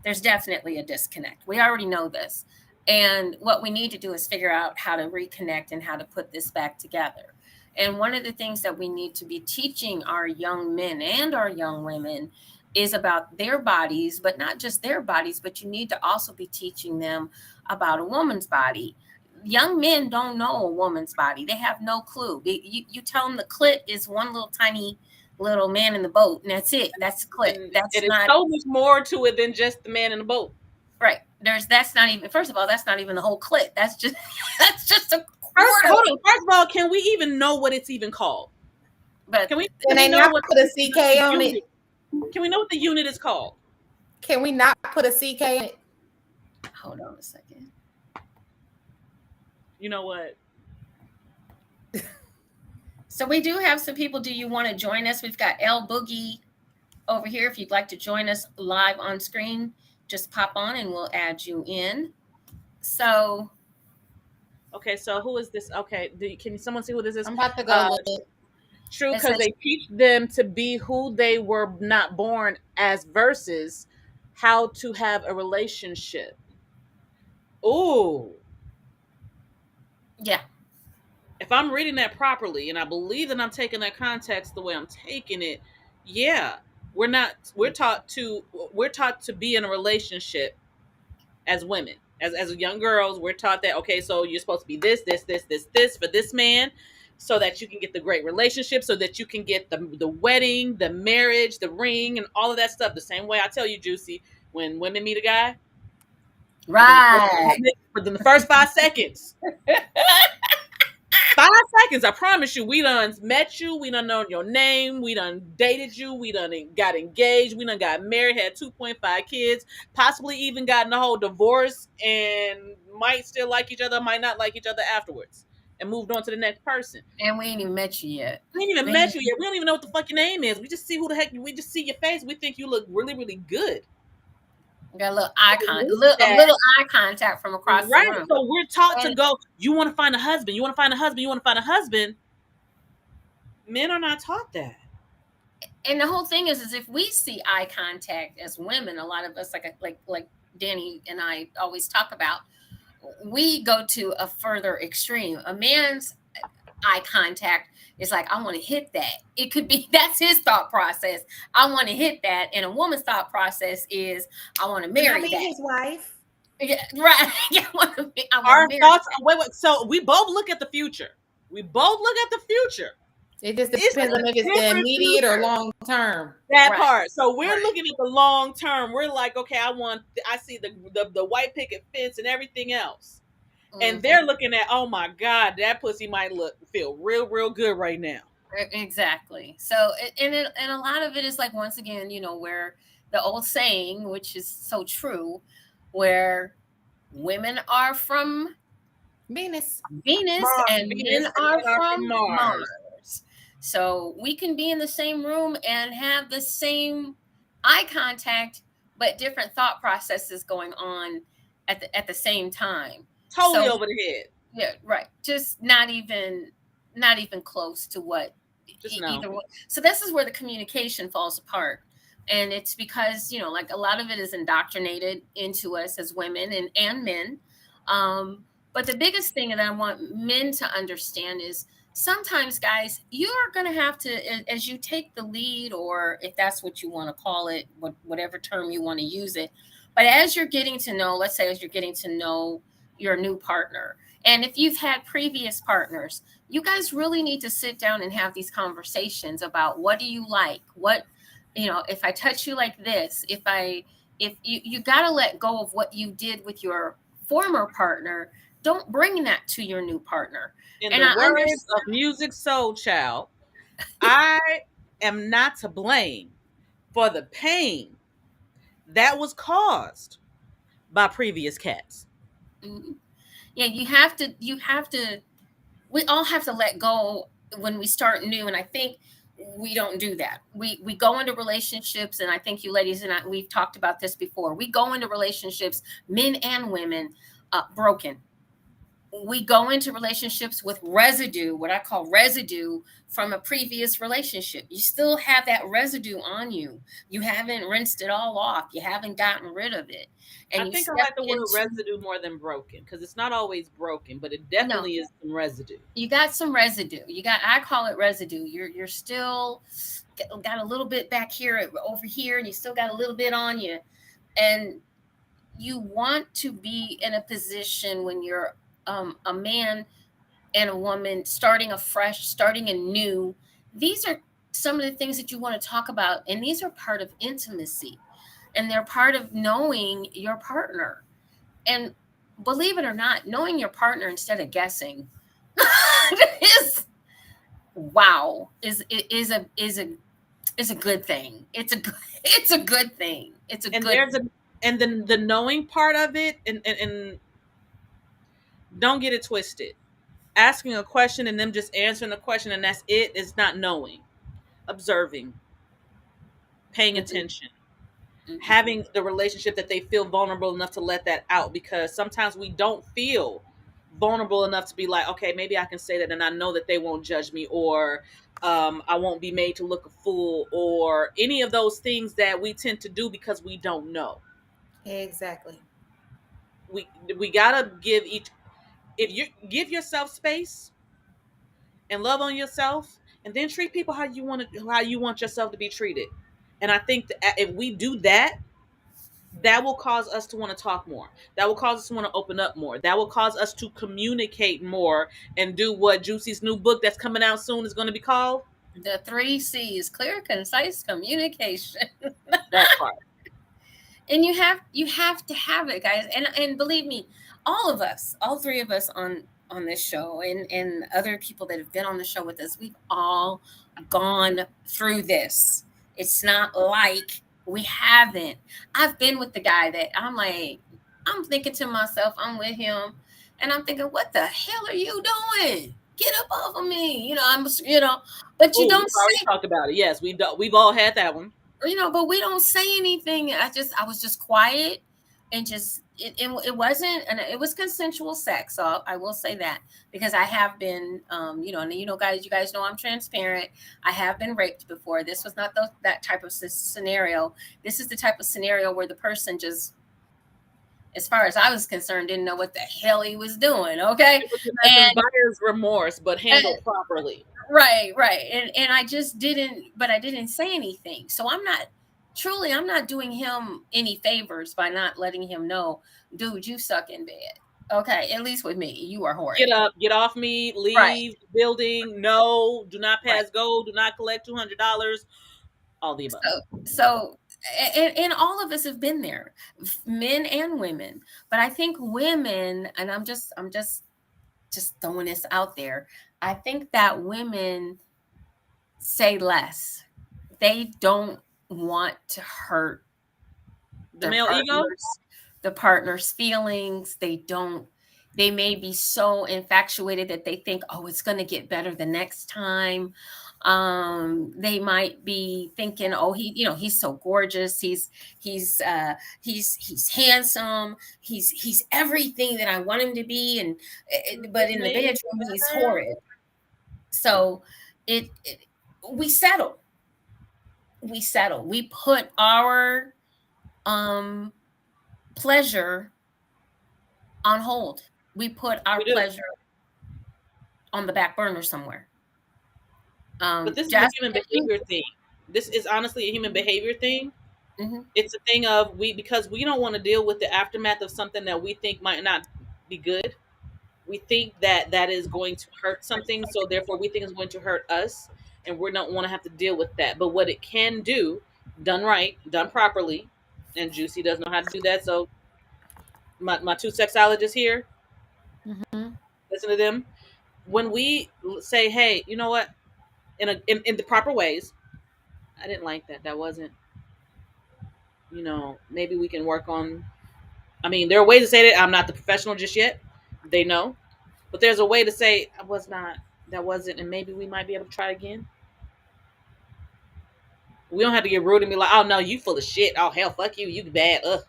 There's definitely a disconnect. We already know this. And what we need to do is figure out how to reconnect and how to put this back together. And one of the things that we need to be teaching our young men and our young women is about their bodies, but not just their bodies, but you need to also be teaching them about a woman's body. Young men don't know a woman's body. They have no clue. You tell them the clit is one little tiny little man in the boat, and that's it. That's the clit. And That's it is not so much more to it than just the man in the boat. right. That's not even, first of all, that's not even the whole clit. That's just that's just a First, quarter. hold on. First of all, can we even know what it's even called? But Can we Can they know not what put a the CK on it? unit? Can we know what the unit is called? Can we not put a CK in it? hold on a second. You know what? So we do have some people. Do you want to join us? We've got L Boogie over here. If you'd like to join us live on screen, just pop on and we'll add you in. So Okay, so who is this? Okay, can someone see who this is? I'm about to Uh, go look. True, it because says, they teach them to be who they were not born as versus how to have a relationship. Ooh, yeah, if I'm reading that properly, and I believe that I'm taking that context the way I'm taking it, yeah, we're not. We're taught to be in a relationship as women. As young girls, we're taught that okay, so you're supposed to be this for this man, so that you can get the great relationship, so that you can get the wedding, the marriage, the ring, and all of that stuff. The same way I tell you, Jewcee, when women meet a guy, within the first right. within the first 5 seconds, 5 seconds, I promise you, we done met you, we done known your name, we done dated you, we done got engaged, we done got married, had 2.5 kids, possibly even gotten a whole divorce, and might still like each other, might not like each other afterwards, and moved on to the next person. And we ain't even met you yet. We ain't even met you yet. We don't even know what the fuck your name is. We just see who the heck. We just see your face. We think you look really, really good. Got a little a little eye contact from across the Right. room. So we're taught to And, go. You want to find a husband. You want to find a husband. You want to find a husband. Men are not taught that. and the whole thing is if we see eye contact as women, a lot of us, like Danny and I always talk about, we go to a further extreme. A man's eye contact is like, I want to hit that. It could be that's his thought process. I want to hit that. And a woman's thought process is, I want to marry that. His wife. Yeah, right. Yeah, Our thoughts. Wait. So we both look at the future. We both look at the future. It just depends on if it's the immediate or long term. That part. So we're looking at the long term. We're like, okay, I see the white picket fence and everything else. And they're looking at, oh my God, that pussy might feel real, real good right now. Exactly. So, and a lot of it is like, once again, where the old saying, which is so true, where women are from Venus, and men are from Mars. So we can be in the same room and have the same eye contact, but different thought processes going on at the same time. Totally over the head. Yeah, right. Just not even close to what either one. So this is where the communication falls apart. And it's because, like a lot of it is indoctrinated into us as women and men. But the biggest thing that I want men to understand is sometimes, guys, you are going to have to, as you take the lead, or if that's what you want to call it, whatever term you want to use it. But as you're getting to know, let's say, as you're getting to know your new partner, and if you've had previous partners, you guys really need to sit down and have these conversations about, what do you like? What, if I touch you like this, if you got to let go of what you did with your former partner. Don't bring that to your new partner. In the words of Music Soul Child, I am not to blame for the pain that was caused by previous cats. Mm-hmm. Yeah, you have to, we all have to let go when we start new. And I think we don't do that. We go into relationships, and I think you ladies and I, we've talked about this before. We go into relationships, men and women, broken. We go into relationships with residue, what I call residue from a previous relationship. You still have that residue on you. You haven't rinsed it all off. You haven't gotten rid of it. And I think I like the word residue more than broken, because it's not always broken, but it definitely is some residue. You got some residue. I call it residue. You're still got a little bit back here, over here, and you still got a little bit on you. And you want to be in a position when you're a man and a woman starting afresh, starting anew. These are some of the things that you want to talk about, and these are part of intimacy, and they're part of knowing your partner. And believe it or not, knowing your partner instead of guessing is a good thing. It's a good thing. It's a and good. And then the knowing part of it, and don't get it twisted. Asking a question and them just answering the question and that's it is not knowing. Observing, paying attention, having the relationship that they feel vulnerable enough to let that out, because sometimes we don't feel vulnerable enough to be like, okay, maybe I can say that and I know that they won't judge me, or I won't be made to look a fool, or any of those things that we tend to do because we don't know. Exactly. We gotta if you give yourself space and love on yourself, and then treat people how you want yourself to be treated. And I think that if we do that, that will cause us to want to talk more. That will cause us to want to open up more. That will cause us to communicate more and do what Jewcee's new book that's coming out soon is going to be called. The 3 C's: clear, concise communication. That part. And you have to have it, guys. And believe me, all 3 of us on on this show, and other people that have been on the show with us, we've all gone through this. It's not like we haven't. I've been with the guy that I'm like, I'm thinking to myself, I'm with him, and I'm thinking, what the hell are you doing? Get up off of me. But you Oh, don't we've already say, talked about it. Yes, we've all had that one. but we don't say anything. I was just quiet, and just it wasn't, and it was consensual sex. So I will say that, because I have been, and guys, you guys know I'm transparent. I have been raped before. This was not that type of scenario. This is the type of scenario where the person just, as far as I was concerned, didn't know what the hell he was doing. Okay. It was in essence And buyer's remorse, but handled properly. right. And I just didn't, but I didn't say anything. So I'm not doing him any favors by not letting him know, dude, you suck in bed. Okay. At least with me, you are Get horrid. up, get off me, Right. leave the building. No, do not Right. pass go, do not collect $200. All the above. So, and all of us have been there, men and women. But I think women, and I'm just throwing this out there. I think that women say less. They don't want to hurt The their male ego. partner's feelings. They may be so infatuated that they think, oh, it's going to get better the next time. They might be thinking, oh, he's so gorgeous. He's handsome. He's everything that I want him to be. But in the bedroom, he's horrid. So it we settle. We settle. We put our um pleasure on hold. We put our We do. pleasure on the back burner somewhere. But this is a Jasmine, human have you? behavior thing. This is honestly a human behavior thing. Mhm. It's a thing of because we don't want to deal with the aftermath of something that we think might not be good. We think that that is going to hurt something, so therefore we think it's going to hurt us, and we don't want to have to deal with that. But what it can do, done right, done properly, and Jewcee does know how to do that. So my two sexologists here, Mhm. listen to them. When we say, hey, you know what, in the proper ways, I didn't like that. That wasn't, maybe we can work on. I mean, there are ways to say that. I'm not the professional just yet. They know. But there's a way to say, I was not, that wasn't, and maybe we might be able to try again. We don't have to get rude and be like, oh, no, you full of shit. Oh, hell, fuck you. You bad. Ugh.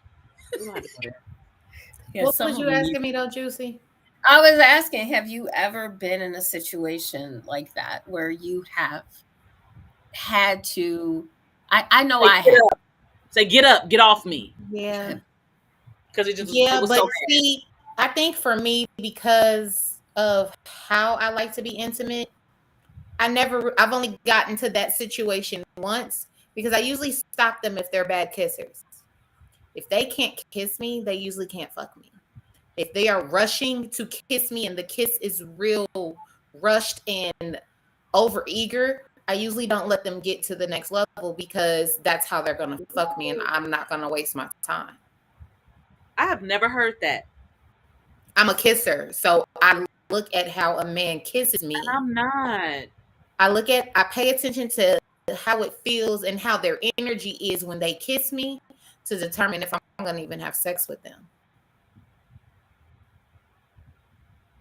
We don't have to go there. Yeah, What some was of you them need. asking me though, Juicy? I was asking, have you ever been in a situation like that where you have had to? I know Say, I get have. up. Say, get up. Get off me. Yeah. Because it Yeah, was but so bad. see, I think for me, because of how I like to be intimate, I've only gotten to that situation once because I usually stop them if they're bad kissers. If they can't kiss me, they usually can't fuck me. If they are rushing to kiss me and the kiss is real rushed and over eager, I usually don't let them get to the next level because that's how they're going to fuck me and I'm not going to waste my time. I have never heard that. I'm a kisser. So I look at how a man kisses And me. I'm not. I pay attention to how it feels and how their energy is when they kiss me to determine if I'm going to even have sex with them.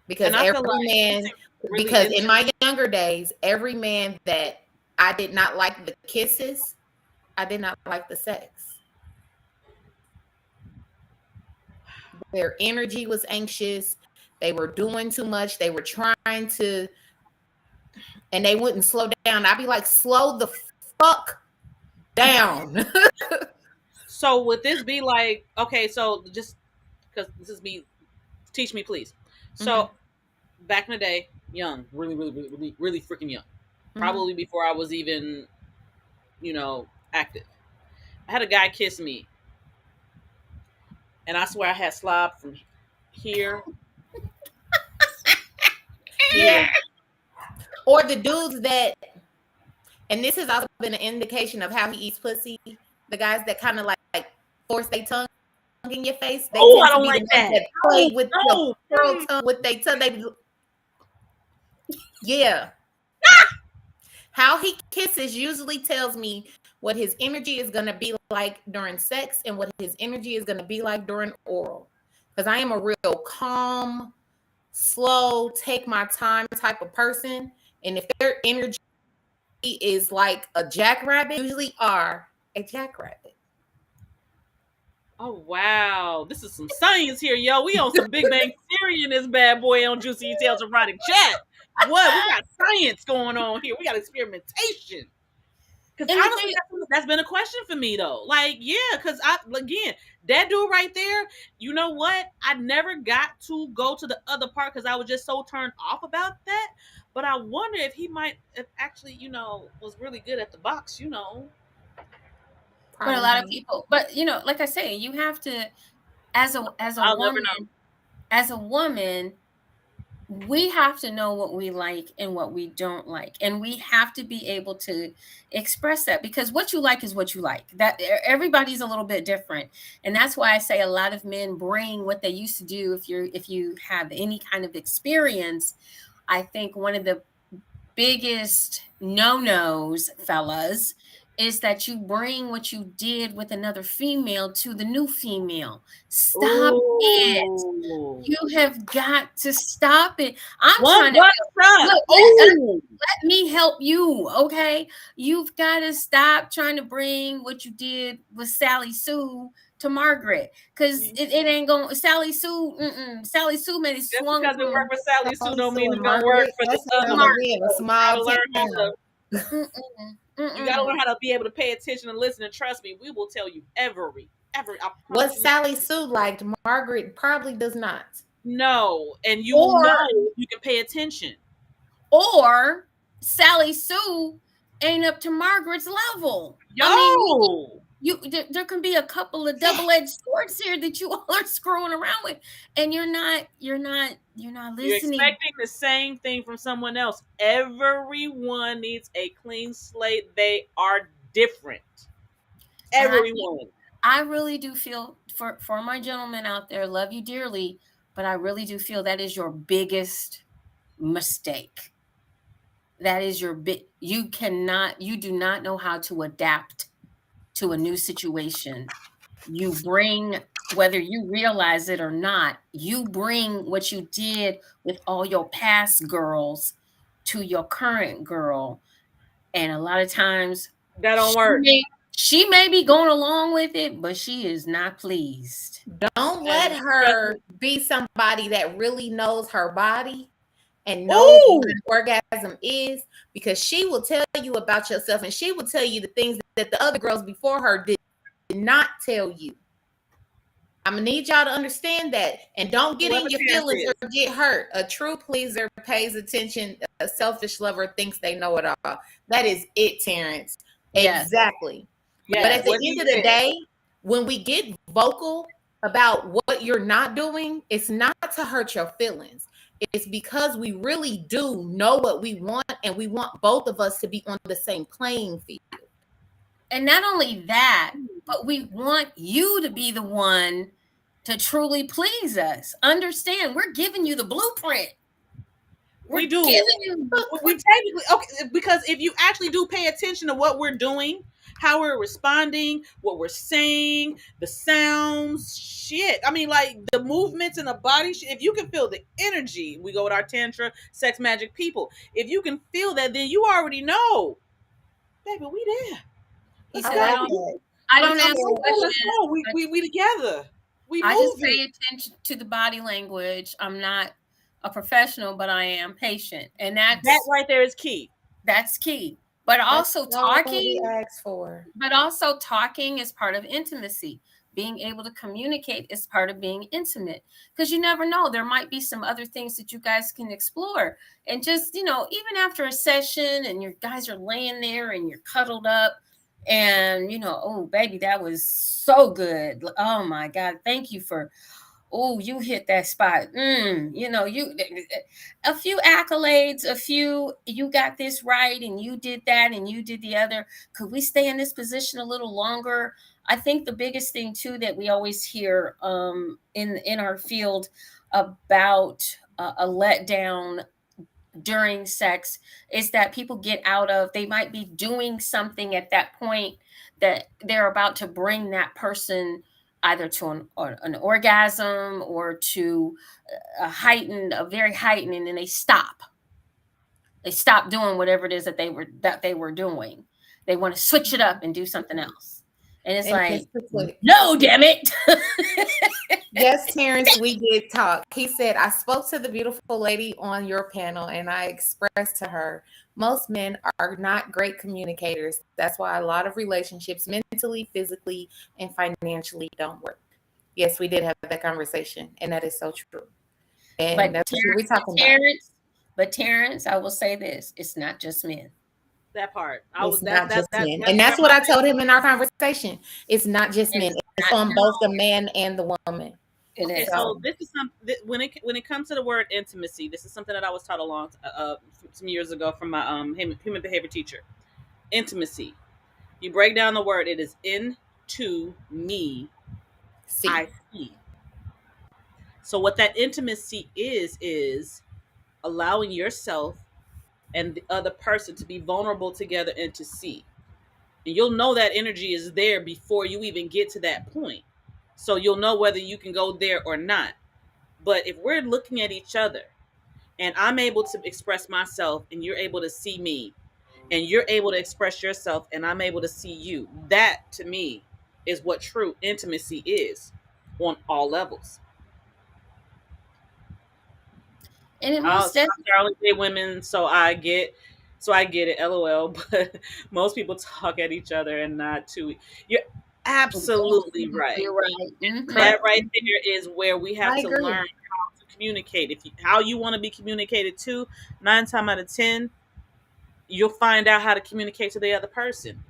Because And I feel like really because in intimate. my younger days, every man that I did not like the kisses, I did not like the sex. Their energy was anxious. They were doing too much. They were trying to, and they wouldn't slow down. I'd be like, slow the fuck down. So would this be like, okay, so just because this is me, teach me, please. Mm-hmm. So back in the day, young, really, really, really, really, really freaking young, Mm-hmm. probably before I was even, active. I had a guy kiss me, and I swear I had slob from here, Yeah. here. Or the dudes that, and this has also been an indication of how he eats pussy. The guys that kind of like force their tongue in your face, they Oh, I tend to don't be the like ones that. that play No, with the no. curl tongue with their tongue. Yeah. How he kisses usually tells me what his energy is going to be like during sex and what his energy is going to be like during oral. Because I am a real calm, slow, take my time type of person. And if their energy is like a jackrabbit, usually are a jackrabbit. Oh wow, this is some science here, yo. We on some Big Bang Theory in this bad boy on Juicy Tales Erotic Chat. What? We got science going on here. We got experimentation. Because And the honestly, thing, that's been a question for me though. Like, yeah, because again, that dude right there, you know what? I never got to go to the other part because I was just so turned off about that. But I wonder if he might have actually, was really good at the box. but a Probably lot of not. people, but like I say, you have to, as a I'll never woman, know. as a woman, we have to know what we like and what we don't like, and we have to be able to express that, because what you like is what you like. That everybody's a little bit different, and that's why I say a lot of men bring what they used to do. If you have any kind of experience, I think one of the biggest no-nos, fellas, is that you bring what you did with another female to the new female. Stop it. Ooh. You have got to stop it. I'm One trying to butt help. shot. Look, Oh. let me help you, okay? You've got to stop trying to bring what you did with Sally Sue to Margaret, because it ain't going. Sally Sue, Sally Sue made it Just swung because it worked from for Sally Sue Sally don't Sue mean and it's gonna work Margaret. for the That other sounds one. like Margaret. we have a You gotta small learn how to town. Mm-mm, you gotta learn mm-mm. how to be able to pay attention and listen, and trust me, we will tell you every I What promise you. Sally Sue liked, Margaret probably does not. No, and you will know Or if you can pay attention. or Sally Sue ain't up to Margaret's level. I mean, Yo, there can be a couple of double-edged swords here that you all are screwing around with, and you're not you're listening. expecting the same thing from someone else. Everyone needs a clean slate. They are different. And I think Everyone. I really do feel, for my gentlemen out there, love you dearly, but I really do feel that is your biggest mistake. That is your bit. You do not know how to adapt to a new situation. You bring, whether you realize it or not, you bring what you did with all your past girls to your current girl. And a lot of times That don't she work. may, she may be going along with it, but she is not pleased. Don't let And trust me. her be somebody that really knows her body and knows what Oh, an orgasm is, because she will tell you about yourself and she will tell you the things that the other girls before her did not tell you. I'm gonna need y'all to understand that, and don't get in whoever your Terrence feelings is. or get hurt. A true pleaser pays attention. A selfish lover thinks they know it all. That is it, Terrence. Yes, Exactly. But Yes, at the yes. what he end of the said. day, when we get vocal about what you're not doing, it's not to hurt your feelings. It's because we really do know what we want, and we want both of us to be on the same playing field. And not only that, but we want you to be the one to truly please us. Understand, we're giving you the blueprint. We We're do. giving you We technically okay because if you actually do pay attention to what we're doing, how we're responding, what we're saying, the sounds, shit. I mean, like the movements in the body. If you can feel the energy, we go with our tantra, sex magic people. If you can feel that, then you already know, baby, we there. He Let's I said, go. like that. I Let's don't go. answer Let's questions. go. We together. We I just moving. pay attention to the body language. I'm not a professional, but I am patient. And That right there is key. that's key. But That's also all we talking, asked for. is part of intimacy. Being able to communicate is part of being intimate, because you never know, there might be some other things that you guys can explore. And just, even after a session and your guys are laying there and you're cuddled up, and oh baby, that was so good. Oh my God, thank you for, oh, you hit that spot. You, a few accolades, a few, you got this right, and you did that, and you did the other. Could we stay in this position a little longer? I think the biggest thing too that we always hear in our field about a letdown during sex is that people get out of, they might be doing something at that point that they're about to bring that person either to an orgasm or to a very heightened, and then they stop doing whatever it is that they were doing. They want to switch it up and do something else, and it's And it's like, quick. no, damn it. Yes, Terrence, we did talk. He said, I spoke to the beautiful lady on your panel and I expressed to her, most men are not great communicators. That's why a lot of relationships mentally, physically, and financially don't work. Yes, we did have that conversation, and that is so true. And but that's what we're talking about. Terrence, but Terrence, I will say this: it's not just men. That part. I was It's not just men. that's And where that's what my I told him in our conversation. It's not just men, It's it's not. on No, both the man and the woman. it okay. isn't. So So this is when it comes to the word intimacy. This is something that I was taught some years ago from my human behavior teacher. Intimacy. You break down the word. It is into me. see, I see. So what that intimacy is allowing yourself and the other person to be vulnerable together and to see. And you'll know that energy is there before you even get to that point. So you'll know whether you can go there or not. But if we're looking at each other and I'm able to express myself and you're able to see me and you're able to express yourself and I'm able to see you, that to me is what true intimacy is on all levels. And it I'm most definitely. only gay women, so I get it, LOL. But most people talk at each other and not to. You're absolutely right. You're right. That correct. right there is where we have I to learn agree. how to communicate. If you, how you want to be communicated to, 9 times out of 10, you'll find out how to communicate to the other person.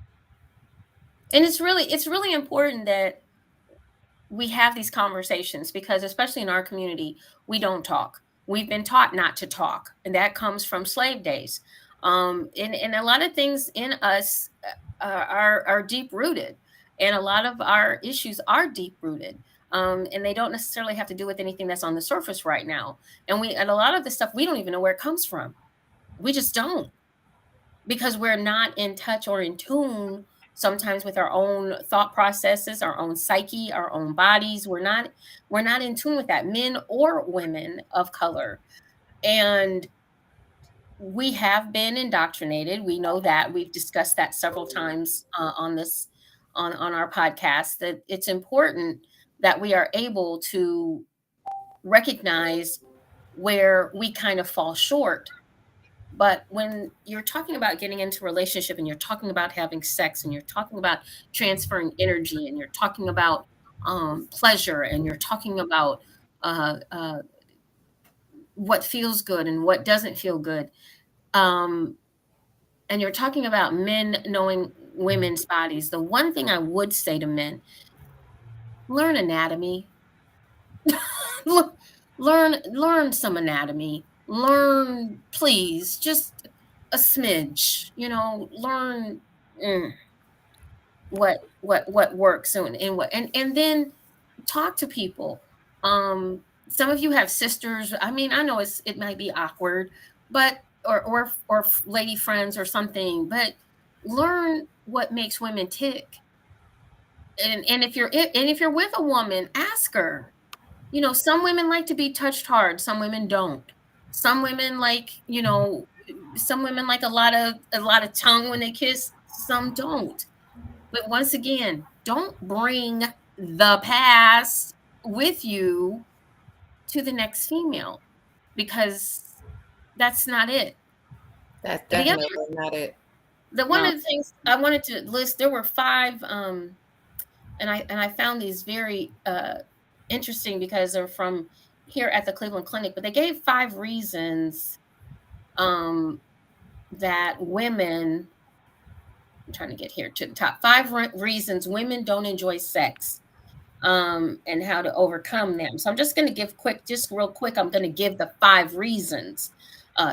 And it's really important that we have these conversations, because especially in our community, we don't talk. We've been taught not to talk, and that comes from slave days. And a lot of things in us are deep rooted, and a lot of our issues are deep rooted. And they don't necessarily have to do with anything that's on the surface right now. And a lot of the stuff, we don't even know where it comes from. We just don't, because we're not in touch or in tune sometimes with our own thought processes, our own psyche, our own bodies. We're not in tune with that, men or women of color. And we have been indoctrinated. We know that. We've discussed that several times on this on our podcast, that it's important that we are able to recognize where we kind of fall short. But when you're talking about getting into a relationship and you're talking about having sex and you're talking about transferring energy and you're talking about pleasure and you're talking about uh, uh, what feels good and what doesn't feel good, um, and you're talking about men knowing women's bodies, the one thing I would say to men: learn anatomy. Look, learn some anatomy. Learn, please, just a smidge. Learn mm, what works, and what and then talk to people. Some of you have sisters. I mean, I know it might be awkward, but or lady friends or something, but learn what makes women tick. And if you're with a woman, ask her. Some women like to be touched hard, some women don't. Some women like, some women like a lot of tongue when they kiss, some don't. But once again, don't bring the past with you to the next female, because that's not it. That's The other definitely not it. the one No, of the things I wanted to list, there were five, and I found these very interesting because they're from here at the Cleveland Clinic, but they gave five reasons um, that women. I'm trying to get here to the top five reasons women don't enjoy sex, and how to overcome them. So I'm just going to just real quick. I'm going to give the five reasons: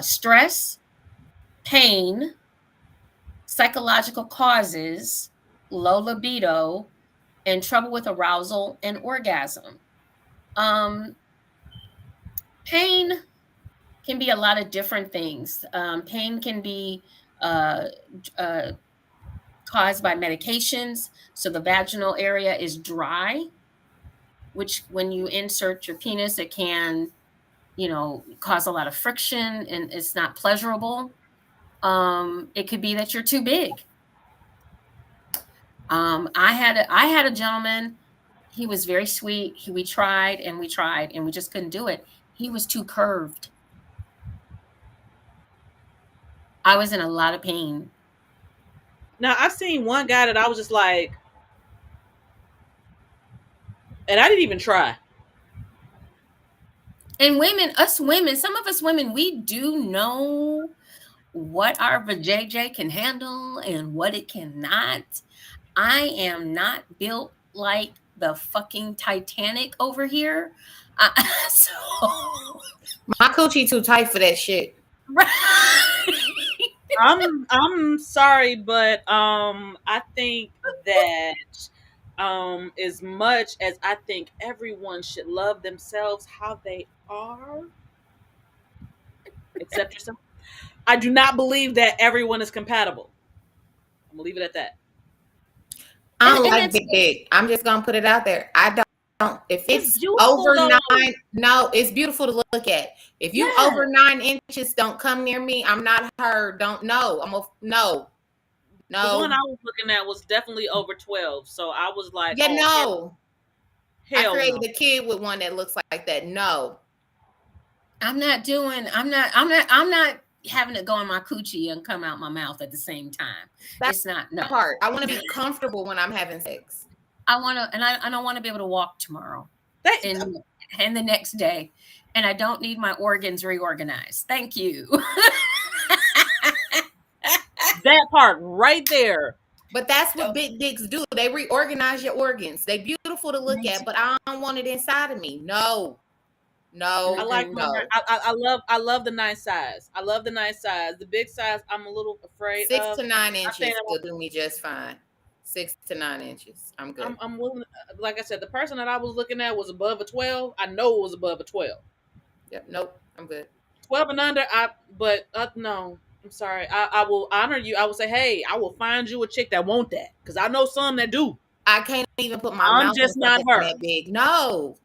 stress, pain, psychological causes, low libido, and trouble with arousal and orgasm. Um, Pain. can be a lot of different things. Pain can be uh, uh, caused by medications. So the vaginal area is dry, which when you insert your penis, it can, cause a lot of friction and it's not pleasurable. It could be that you're too big. I had a gentleman. He was very sweet. We tried and we tried and we just couldn't do it. He was too curved. I was in a lot of pain. Now I've seen one guy that I was just like, and I didn't even try. And women, us women, some of us women, we do know what our vajayjay can handle and what it cannot. I am not built like the fucking Titanic over here. So My coochie too tight for that shit. I'm sorry, but I think that as much as I think everyone should love themselves how they are, except yourself, I do not believe that everyone is compatible. I'm gonna leave it at that. I don't and like that's big dick. I'm just gonna put it out there. I don't. If It's it's beautiful over though. 9, no, it's beautiful to look at. If you Yeah. over 9 inches, don't come near me. I'm not her. Don't know. No, The one no. I was looking at was definitely over 12. So I was like, Yeah, oh, no. I hell created no. a kid with one that looks like that. No. I'm not having to go in my coochie and come out my mouth at the same time. That It's not, no. part. I want to be comfortable when I'm having sex. I want to, and I don't want to be able to walk tomorrow That and the next day, and I don't need my organs reorganized. Thank you. that part right there. But that's what Don't big dicks do. They reorganize your organs. They beautiful to look need at, to, but I don't want it inside of me. No. I No. like and my hair. No. I love the nice size. I love the nice size. The big size I'm a little afraid Six of. to nine I think inches will do me just fine. 6 to 9 inches. I'm good. I'm willing. Like I said, the person that I was looking at was above a 12. I know it was above a 12. Yep. Nope. I'm good. 12 and under. But no. I'm sorry. I will honor you. I will say, hey, I will find you a chick that want that because I know some that do. I can't even put my I'm mouth in just not something her. that big. No.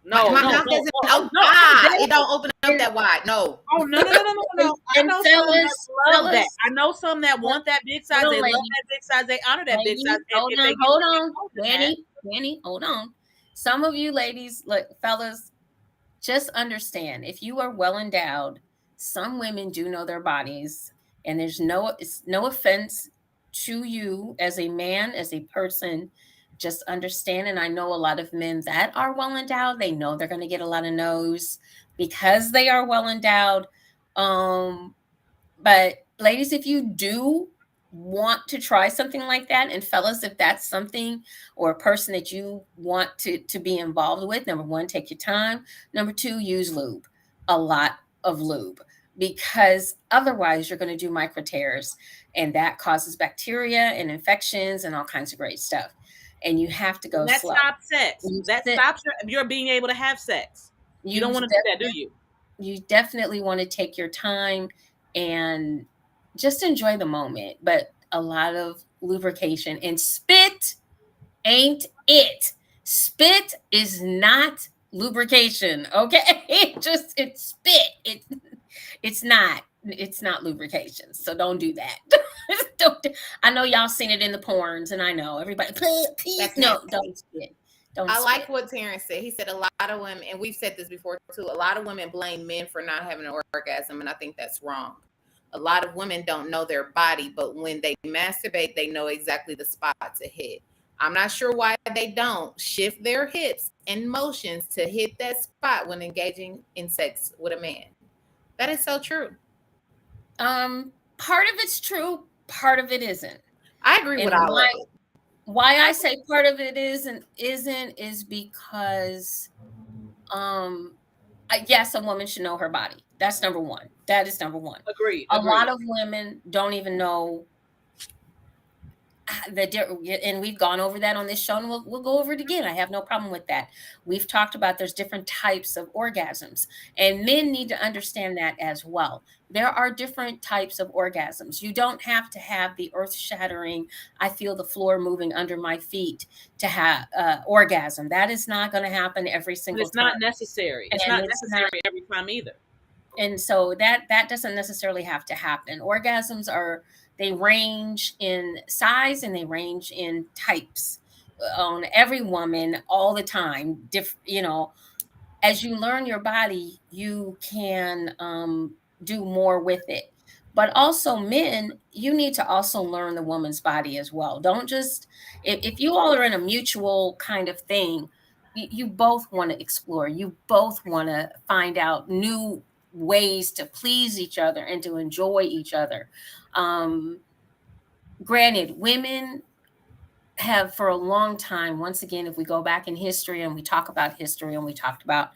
My, No, my no, no, mouth doesn't no, open. no. I'm dead. It don't open up and, that wide. No. Oh no! I and know some that fellas, love that. I know some that want that big size. hold They on, love ladies. that big size. They honor that big size. Ladies, And hold if on, they get hold something on. more than that, Danny, hold on. Some of you ladies, look, fellas, just understand if you are well endowed, some women do know their bodies, and it's no offense to you as a man, as a person. Just understand, and I know a lot of men that are well endowed, they know they're going to get a lot of no's because they are well endowed. Um, but ladies, if you do want to try something like that, and fellas, if that's something or a person that you want to be involved with, number one, take your time. Number two, use lube, a lot of lube, because otherwise you're going to do micro tears, and that causes bacteria and infections and all kinds of great stuff. And you have to go and that slow. stops sex. You That sit, stops your being able to have sex. You don't you want to do that, do you? you definitely want to take your time and just enjoy the moment, but a lot of lubrication, and spit ain't it. Spit is not lubrication, okay? It's spit. It's not lubrication. So don't do that. I know y'all seen it in the porns, and I know everybody, please, That's no, nasty. don't spit. Don't I like spit. what Terrence said. He said a lot of women, and we've said this before too, a lot of women blame men for not having an orgasm, and I think that's wrong. A lot of women don't know their body, but when they masturbate, they know exactly the spot to hit. I'm not sure why they don't shift their hips and motions to hit that spot when engaging in sex with a man. That is so true. Part of it's true, part of it isn't. I agree with And all of it. why I say part of it isn't is because yes, a woman should know her body. That's number one. That is number one. Agreed. A lot Agreed. of women don't even know and we've gone over that on this show, and we'll go over it again. I have no problem with that. We've talked about there's different types of orgasms, and men need to understand that as well. There are different types of orgasms. You don't have to have the earth shattering, I feel the floor moving under my feet to have orgasm. That is not going to happen every And single it's time, not necessary. It's and not it's not. necessary every time either. And so that doesn't necessarily have to happen. Orgasms are, they range in size and they range in types on every woman all the time. As you learn your body, you can do more with it. But also, men, you need to also learn the woman's body as well. Don't just, if you all are in a mutual kind of thing, you both want to explore, you both want to find out new ways to please each other and to enjoy each other. Um, Granted, women have for a long time, once again, if we go back in history and we talk about history and we talked about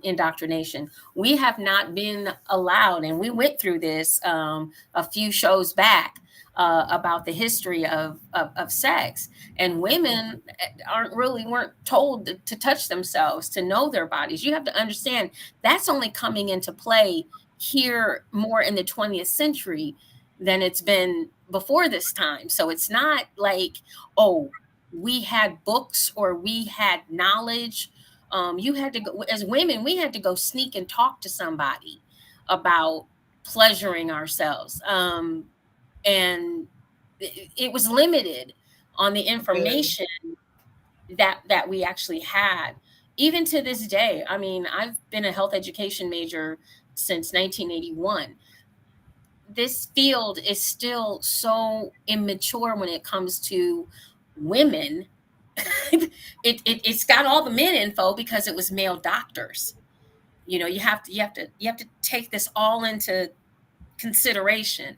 indoctrination, we have not been allowed, and we went through this a few shows back about the history of sex, and women weren't told to touch themselves, to know their bodies. You have to understand that's only coming into play here more in the 20th century than it's been before this time. So it's not like, oh, we had books or we had knowledge. You had to go, as women, we had to go sneak and talk to somebody about pleasuring ourselves. And it was limited on the Really. information that we actually had. Even to this day, I mean, I've been a health education major since 1981. This field is still so immature when it comes to women. It's got all the men info because it was male doctors. You have to take this all into consideration.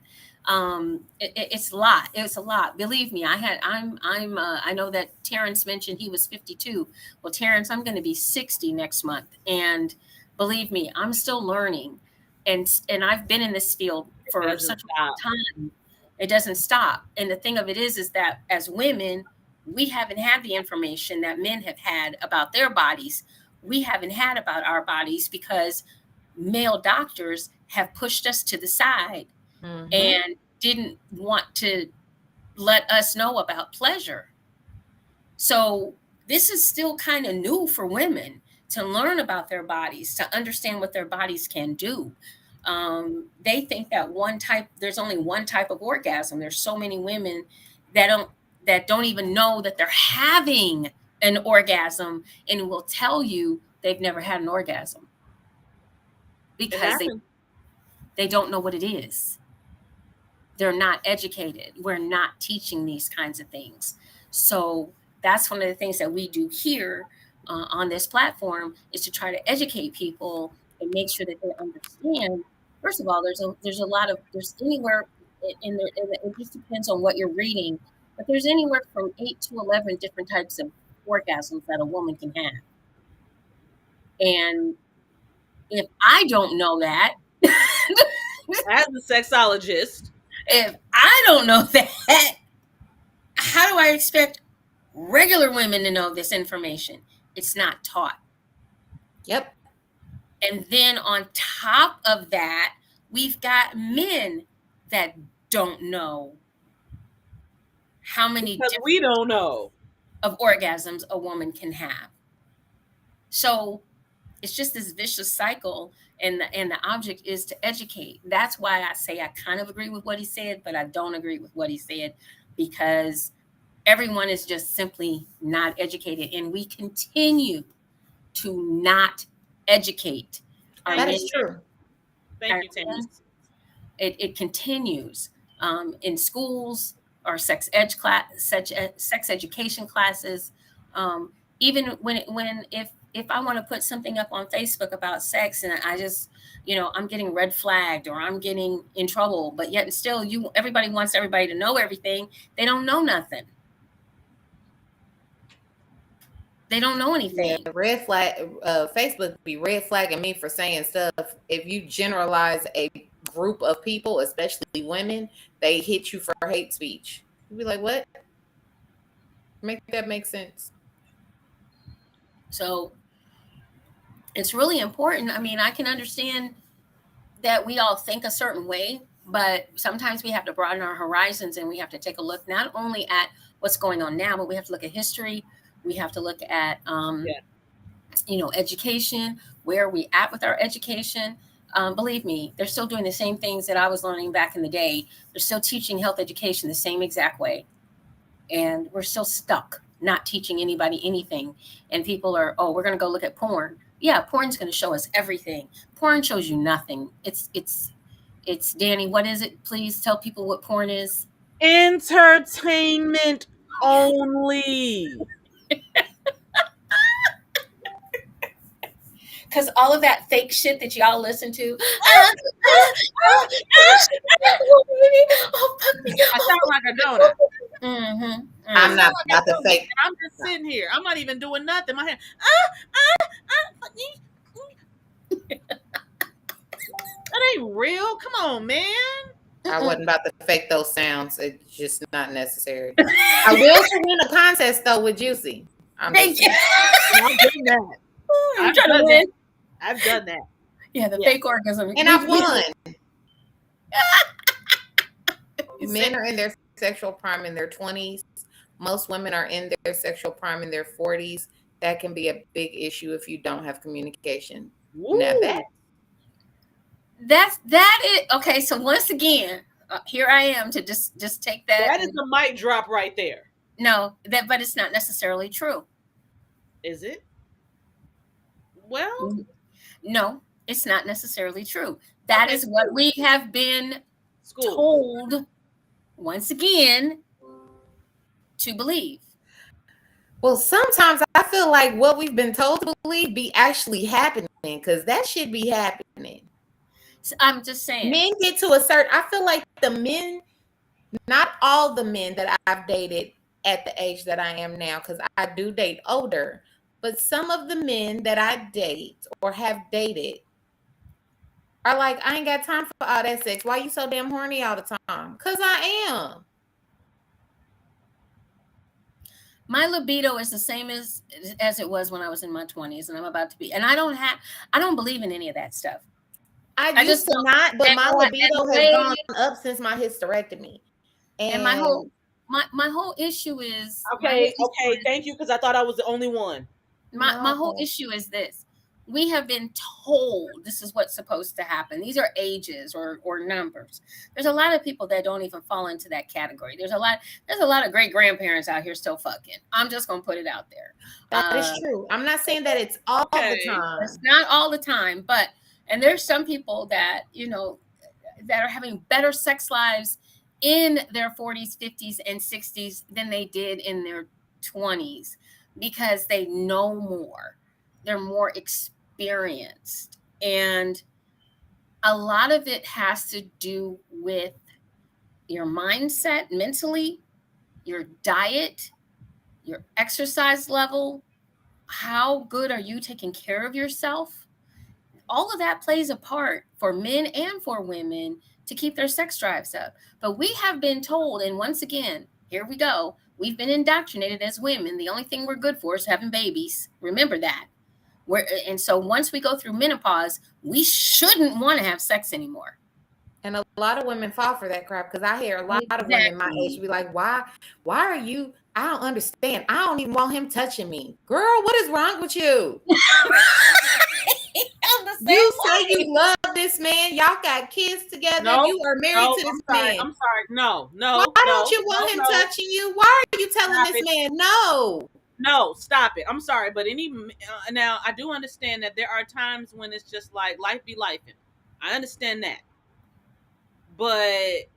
It's a lot. It's a lot. Believe me, I know that Terrence mentioned he was 52. Well, Terrence, I'm going to be 60 next month, and believe me, I'm still learning, and I've been in this field It for doesn't such a long stop. time. It doesn't stop. And the thing of it is that as women, we haven't had the information that men have had about their bodies. We haven't had about our bodies because male doctors have pushed us to the side Mm-hmm. and didn't want to let us know about pleasure. So this is still kind of new for women to learn about their bodies, to understand what their bodies can do. They think that there's only one type of orgasm. There's so many women that don't even know that they're having an orgasm and will tell you they've never had an orgasm It because they happens. they don't know what it is. They're not educated. We're not teaching these kinds of things. So that's one of the things that we do here on this platform is to try to educate people and make sure that they understand. First of all, there's anywhere it just depends on what you're reading, but there's anywhere from 8 to 11 different types of orgasms that a woman can have. And if I don't know that, As a sexologist, if I don't know that, how do I expect regular women to know this information? It's not taught. Yep. And then on top of that, we've got men that don't know how many because we different don't know. of orgasms a woman can have. So it's just this vicious cycle, and the object is to educate. That's why I say I kind of agree with what he said, but I don't agree with what he said because everyone is just simply not educated, and we continue to not educate our Thank That men. is you. true. Thank Our you, men. Tanis. It continues in schools or sex education classes. Even when if I want to put something up on Facebook about sex and I just I'm getting red flagged or I'm getting in trouble, but yet and still everybody wants everybody to know everything. They don't know nothing. They don't know Yeah, anything. red flag. Facebook be red flagging me for saying stuff. If you generalize a group of people, especially women, they hit you for hate speech. You'd be like, what? Make that make sense. So it's really important. I mean, I can understand that we all think a certain way, but sometimes we have to broaden our horizons and we have to take a look not only at what's going on now, but we have to look at history. We have to look at, Yeah. education. Where are we at with our education? Believe me, they're still doing the same things that I was learning back in the day. They're still teaching health education the same exact way. And we're still stuck not teaching anybody anything. And people are, oh, we're going to go look at porn. Yeah, porn's going to show us everything. Porn shows you nothing. It's Danny. What is it? Please tell people what porn is. Entertainment only. Because all of that fake shit that y'all listen to. Oh, fuck me. I sound like a donut. Mm-hmm. I I'm Mm. sound not like about a to donut. fake. And I'm just sitting here. I'm not even doing nothing. My hand. That ain't real. Come on, man. I Mm-mm. wasn't about to fake those sounds. It's just not necessary. I will win a contest though with Jewcee. I'm Thank just you. I've done that. I'm I've trying to done win. that. I've done that. Yeah, the Yeah. fake orgasm. and I've won. You Men said- are in their sexual prime in their 20s. Most women are in their sexual prime in their 40s. That can be a big issue if you don't have communication. Woo. Now that is okay. So once again, here I am to just take that. That is a mic drop right there. No, that, but it's not necessarily true. Is it? Well, No, it's not necessarily true. That Okay, is what we have been school. told once again to believe. well, sometimes I feel like what we've been told to believe be actually happening because that should be happening. So I'm just saying. Men get to a certain. I feel like the men, not all the men that I've dated at the age that I am now, because I do date older, but some of the men that I date or have dated are like, I ain't got time for all that sex. Why you so damn horny all the time? Because I am. My libido is the same as it was when I was in my 20s, and I'm about to be. And I don't believe in any of that stuff. I used to not, but my libido has gone up since my hysterectomy. And my whole issue is Okay, thank you, because I thought I was the only one. My whole issue is this. We have been told this is what's supposed to happen. These are ages or numbers. There's a lot of people that don't even fall into that category. There's a lot of great grandparents out here still fucking. I'm just gonna put it out there. That is true. I'm not saying that it's all the time. It's not all the time, but and there's some people that that are having better sex lives in their 40s, 50s, and 60s than they did in their 20s because they know more. They're more experienced. And a lot of it has to do with your mindset mentally, your diet, your exercise level, how good are you taking care of yourself? All of that plays a part for men and for women to keep their sex drives up. But we have been told, and once again, here we go, we've been indoctrinated as women. The only thing we're good for is having babies. Remember that. And so once we go through menopause, we shouldn't want to have sex anymore. And a lot of women fall for that crap because I hear a lot of women my age be like, why are you? I don't understand. I don't even want him touching me. Girl, what is wrong with you? You say you love this man. Y'all got kids together. No, you are married to this man. I'm sorry. No. Why don't you want him touching you? Why are you telling this man no? No, stop it. I'm sorry, but now I do understand that there are times when it's just like life be lifing. I understand that. But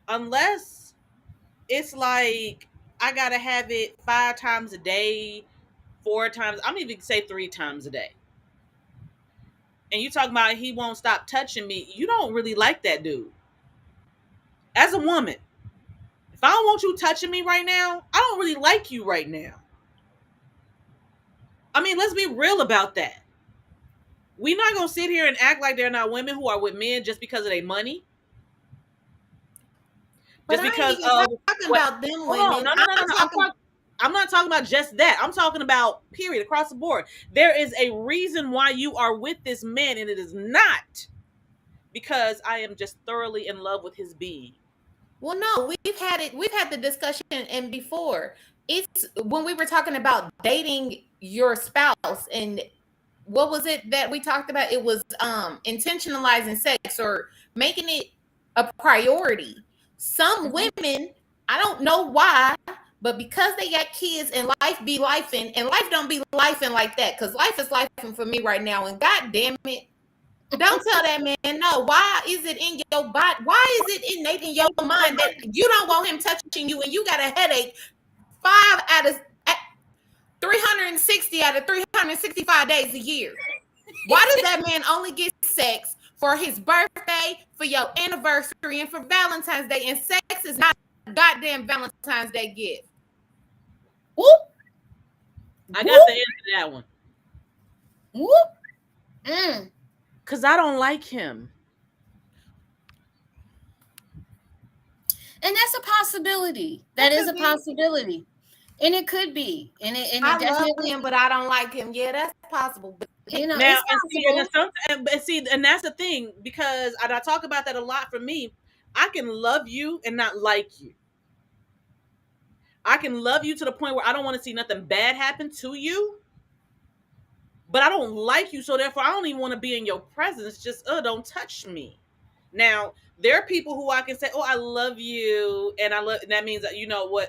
unless it's like I gotta have it 5 times a day, 4 times, I'm even say 3 times a day. And you talking about he won't stop touching me, you don't really like that dude. As a woman, if I don't want you touching me right now, I don't really like you right now. I mean, let's be real about that. We're not going to sit here and act like there are not women who are with men just because of their money. But just I ain't because even of talking what. about them Hold on, women. no, no, I'm no, no, no. talking. I'm not talking about just that. I'm talking about period across the board. There is a reason why you are with this man, and it is not because I am just thoroughly in love with his being. Well, no, we've had it. We've had the discussion, and before it's when we were talking about dating your spouse, and what was it that we talked about? It was intentionalizing sex or making it a priority. Some Mhm. women, I don't know why, but because they got kids and life be lifing, and life don't be lifing like that, because life is lifing for me right now. And god damn it, don't tell that man no. Why is it in your body? Why is it innate in your mind that you don't want him touching you and you got a headache 360 out of 365 days a year? Why does that man only get sex for his birthday, for your anniversary, and for Valentine's Day? And sex is not a goddamn Valentine's Day gift. Whoop, I got the whoop, answer to that one. whoop. Mm. Cause I don't like him. And that's a possibility. That That is could a be. possibility. And it could be. And it I love definitely, him, but I don't like him. Yeah, that's possible. But Now it's and see, possible. and see, and that's the thing because and I talk about that a lot. For me, I can love you and not like you. I can love you to the point where I don't want to see nothing bad happen to you, but I don't like you, so therefore I don't even want to be in your presence. Just don't touch me. Now there are people who I can say, "Oh, I love you," and I love. And that means that you know what.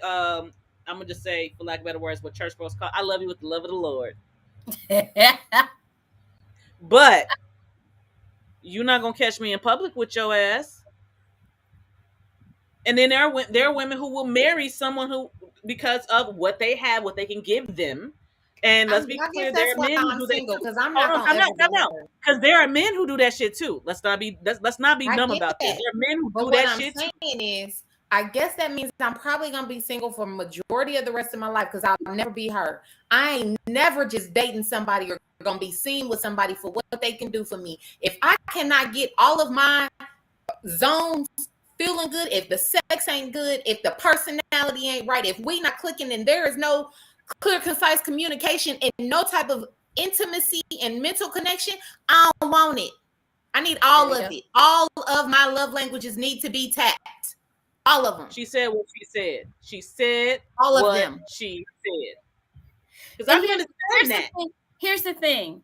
I'm gonna just say, for lack of better words, what church folks call, "I love you with the love of the Lord." But you're not gonna catch me in public with your ass. And then there are women who will marry someone who because of what they have, what they can give them. And let's be I guess clear, there that's are why men who I'm do that single, too. because I'm Hold not on, gonna ever be come out, hurt. because there are men who do that shit too. Let's not be I dumb get about this. that. There are men who But do what that I'm shit too. saying is, I guess that means I'm probably gonna be single for majority of the rest of my life because I'll never be hurt. I ain't never just dating somebody or gonna be seen with somebody for what they can do for me. If I cannot get all of my zones feeling good, if the sex ain't good, if the personality ain't right, if we not clicking and there is no clear, concise communication and no type of intimacy and mental connection, I don't want it. I need There all you of go. it. All of my love languages need to be tapped. All of them. She said what she said. She said All of what them. she said. Because And I be here's understanding the that. thing. Here's the thing.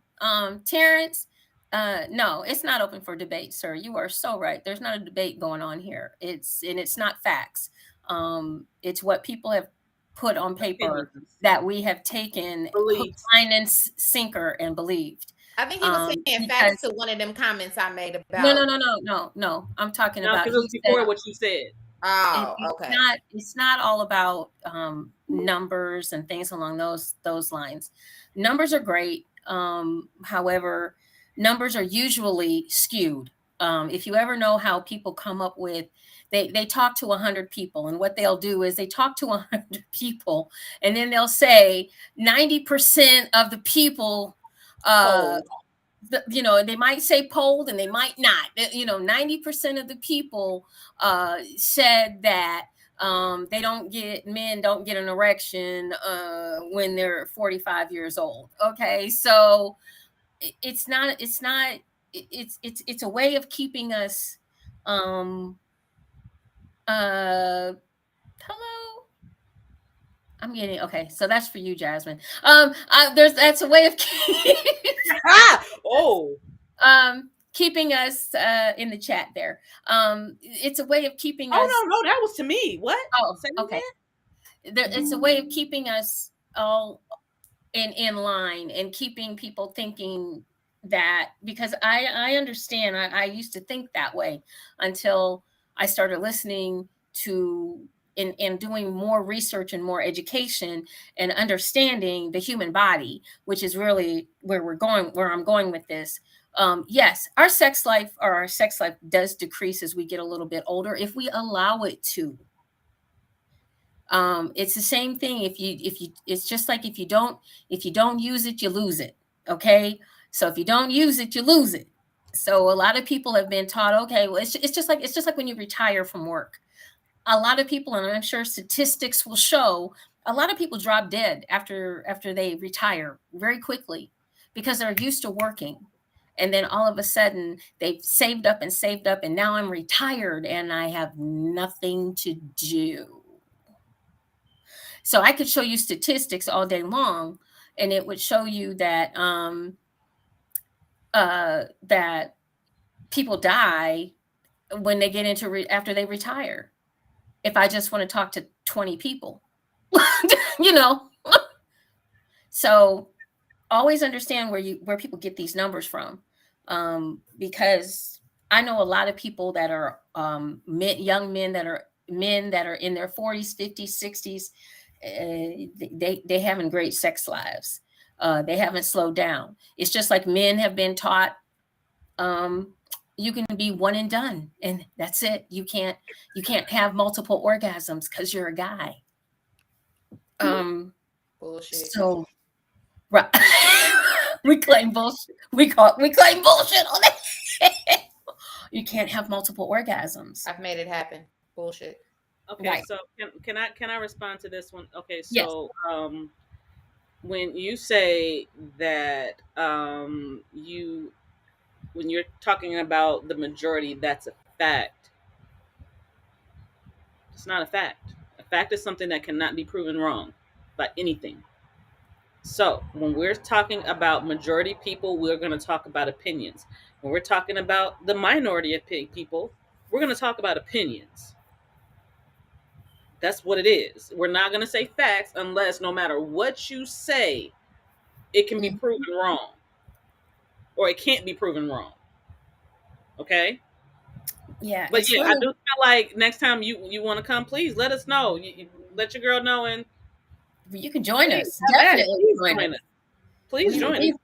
Terrence, no, it's not open for debate, sir. You are so right. There's not a debate going on here. It's not facts. It's what people have put on paper Opinions, that we have taken hook, beliefs. line, and sinker and believed. I think he was saying facts Because to one of them comments I made no, no, about. no, no, no, no. I'm talking No, about because it he was said before what you said. Oh, okay. it's not all about numbers and things along those lines. Numbers are great. However, numbers are usually skewed. If you ever know how people come up with they talk to 100 people, and what they'll do is they talk to 100 people, and then they'll say 90% of the people uh Cold. they might say polled and they might not. 90% of the people said that men don't get an erection when they're 45 years old. Okay, so it's a way of keeping us um uh hello. I'm getting okay, so that's for you, Jasmine. That's a way of Ah! Oh. keeping us in the chat there. It's a way of keeping us. Oh no, that was to me. What? Oh, Say it okay. again. It's a way of keeping us all in line and keeping people thinking that, because I understand. I used to think that way until I started listening to and doing more research and more education and understanding the human body, which is really where I'm going with this. Yes, our sex life does decrease as we get a little bit older if we allow it to. It's the same thing. If you it's just like if you don't use it, you lose it. Okay, so if you don't use it, you lose it. So a lot of people have been taught, okay, well, it's just like when you retire from work. a lot of people, and I'm sure statistics will show, a lot of people drop dead after they retire very quickly because they're used to working. And then all of a sudden they've saved up, and now I'm retired and I have nothing to do. So I could show you statistics all day long, and it would show you that people die when they get into after they retire. If I just want to talk to 20 people, you know. So always understand where people get these numbers from, because I know a lot of people that are young men that are in their 40s, 50s, 60s. They having great sex lives. They haven't slowed down. It's just like men have been taught, um, you can be one and done, and that's it. You can't have multiple orgasms because you're a guy. Um, Bullshit. so right. We claim bullshit. We claim bullshit on it. You can't have multiple orgasms. I've made it happen. Bullshit. Okay, Right. so can I respond to this one? Okay, Yes. so when you say that when you're talking about the majority, that's a fact. It's not a fact. A fact is something that cannot be proven wrong by anything. So when we're talking about majority people, we're going to talk about opinions. When we're talking about the minority of people, we're going to talk about opinions. That's what it is. We're not going to say facts unless, no matter what you say, it can be Mhm. proven wrong, or it can't be proven wrong. Okay? Yeah, But it's yeah, I funny. do feel like next time you want to come, please let us know. You let your girl know, and You can join please us. have at it. Definitely Please join join us. us. Please We join we us.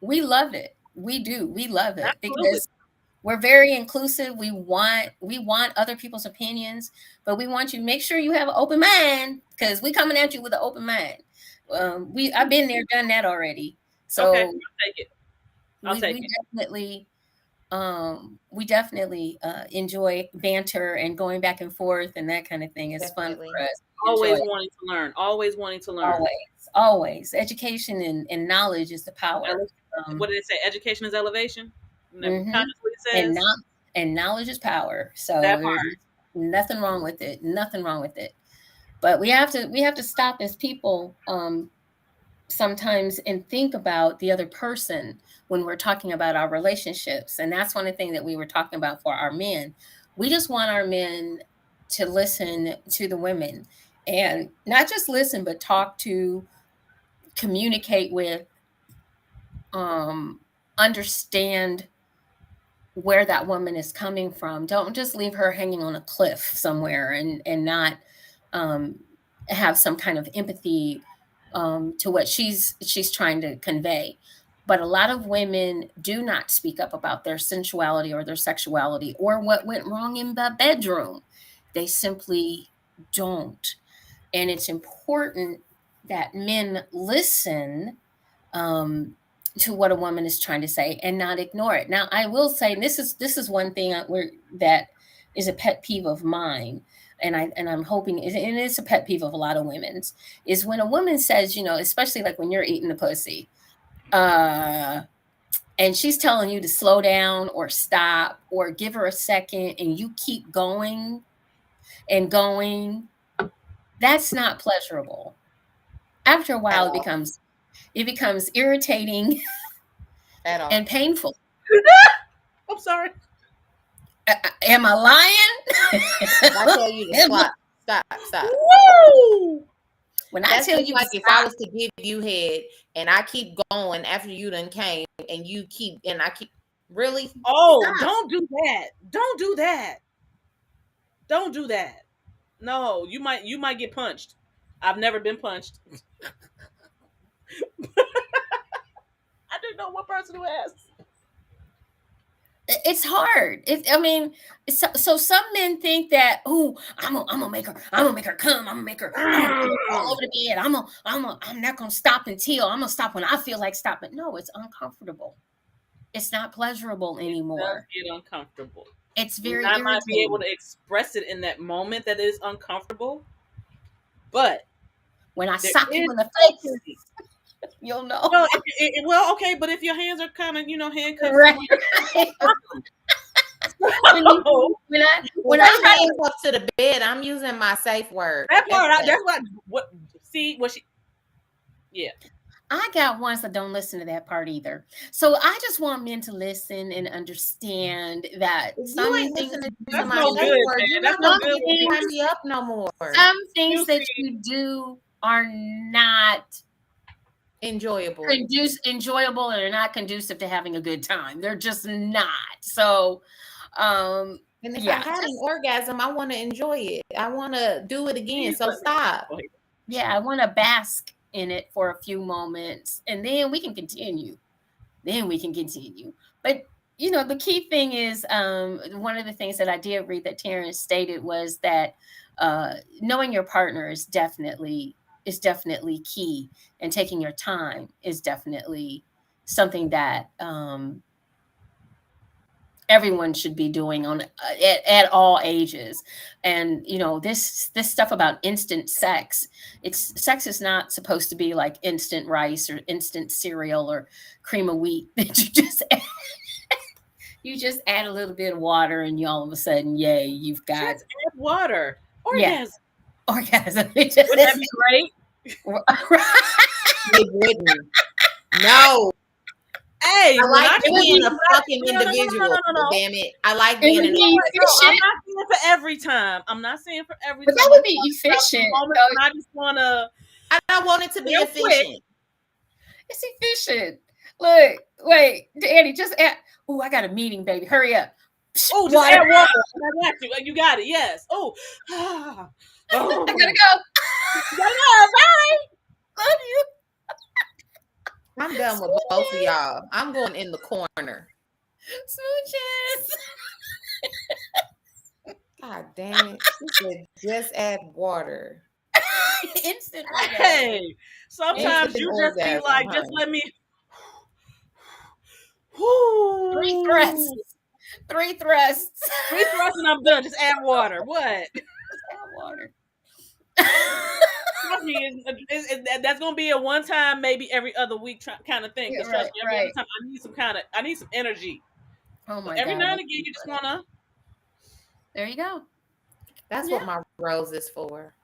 we love it. We do. We love it Absolutely. because we're very inclusive. We want other people's opinions, but we want you to make sure you have an open mind, because we coming at you with an open mind. I've been there, done that already. Okay, So I'll take it. I'll we take we it. definitely enjoy banter and going back and forth and that kind of thing. It's fun Definitely. for us. We enjoy Always it. wanting to learn. Always wanting to learn. Always. Education and knowledge is the power. What Um, did it say? Education is elevation. Isn't that kind mhm. of what it and says? not and knowledge is power. So That there's part. nothing wrong with it. Nothing wrong with it. But we have to stop as people, sometimes, and think about the other person when we're talking about our relationships. And that's one of the things that we were talking about for our men. We just want our men to listen to the women, and not just listen, but talk to, communicate with, um, understand where that woman is coming from. Don't just leave her hanging on a cliff somewhere, and not, um, have some kind of empathy, to what she's trying to convey. But a lot of women do not speak up about their sensuality or their sexuality or what went wrong in the bedroom. They simply don't. And it's important that men listen, um, to what a woman is trying to say and not ignore it. Now, I will say, and this is one thing that is a pet peeve of mine, and I'm hoping, and it's a pet peeve of a lot of women's, is when a woman says, especially like when you're eating the pussy, uh, and she's telling you to slow down or stop or give her a second, and you keep going and going. That's not pleasurable. After a At while, it all. becomes irritating At all. and painful. I'm sorry. Am I lying? If I tell you to stop, stop, stop. Woo! When I That's tell just you to like if I stop, was to give you head and I keep going after you done came and you keep and I keep really Oh, stop. don't do that. Don't do that. Don't do that. No, you might get punched. I've never been punched. I didn't know one person who has. it's hard. I mean, so some men think that, oh, I'm gonna make her come, I'm gonna make her all over the bed. I'm not gonna stop until I'm gonna stop when I feel like stopping. No, it's uncomfortable. It's not pleasurable It does anymore. get uncomfortable. It's very I might be able irritating. to express it in that moment that it is uncomfortable, but When I there sock you is in the face, something. you'll know. Well, well, okay, but if your hands are kind of, handcuffed Right. somewhere, when you so, Well, when my I hands up to the bed. I'm using my safe word. that part, That's that's what, see, what she, yeah. I got ones that don't listen to that part either. So I just want men to listen and understand that if you some ain't things listening that to That's you my no safe good, do, word, man. you're That's not no gonna some be good able for to you. turn things, me up no more. some things that Jewcee. you do are not Enjoyable. enjoyable and are not conducive to having a good time. They're just not. So And if I yeah, had an just orgasm, I want to enjoy it. I want to do it again. Please So let me. stop. Go ahead. yeah, I want to bask in it for a few moments and then we can continue. Then we can continue. But the key thing is one of the things that I did read that Terrence stated was that knowing your partner is definitely key, and taking your time is definitely something that everyone should be doing at all ages. And this stuff about instant sex, sex is not supposed to be like instant rice or instant cereal or cream of wheat that you just add a little bit of water and you all of a sudden, yay, you've got, Just add water. yeah, Orgasm. orgasm. Wouldn't that be great? It wouldn't. No. Hey, I when like I can would be, being be a fucking no, no, no, no, no, no, individual. no, no. Damn it. I like it being would an be No, I'm efficient, not saying for every time. I'm not saying for every but that time. I'm would be talking about the efficient. moment when I just want to, I don't want it to be real quick. efficient. It's efficient. Look, wait, Danny, just add. Oh, I got a meeting, baby. Hurry up. Oh, just Water. add water. I got you. You got it. Yes. Oh, I gotta oh. go. Bye. Love you. I'm done with both of Smooches. y'all. I'm going in the corner. Smooches. God damn it. She said just add water. Instant orgasm. Hey, sometimes Instant you just be orgasm, like, just honey. let me. Three Whoo. thrusts. Three thrusts. Three thrusts and I'm done. Just add water. What? Just add water. Trust me, that's gonna be a one time, maybe every other week kind of thing. Yeah, Because trust right, me, every other right. time I need some energy. Oh But my every God, now and that's again, too you just funny. wanna. There you go. That's Yeah. what my rose is for.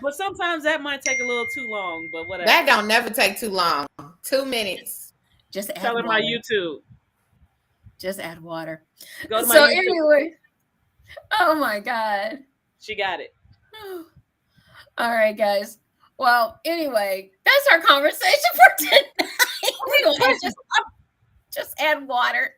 But sometimes that might take a little too long. But That whatever. don't never take too long. 2 minutes. Just Tell add her my water. YouTube. Just add water. Go to my So YouTube. anyway, oh my God. She got it. All right, guys. Well, anyway, that's our conversation for tonight. We're gonna add, just add water.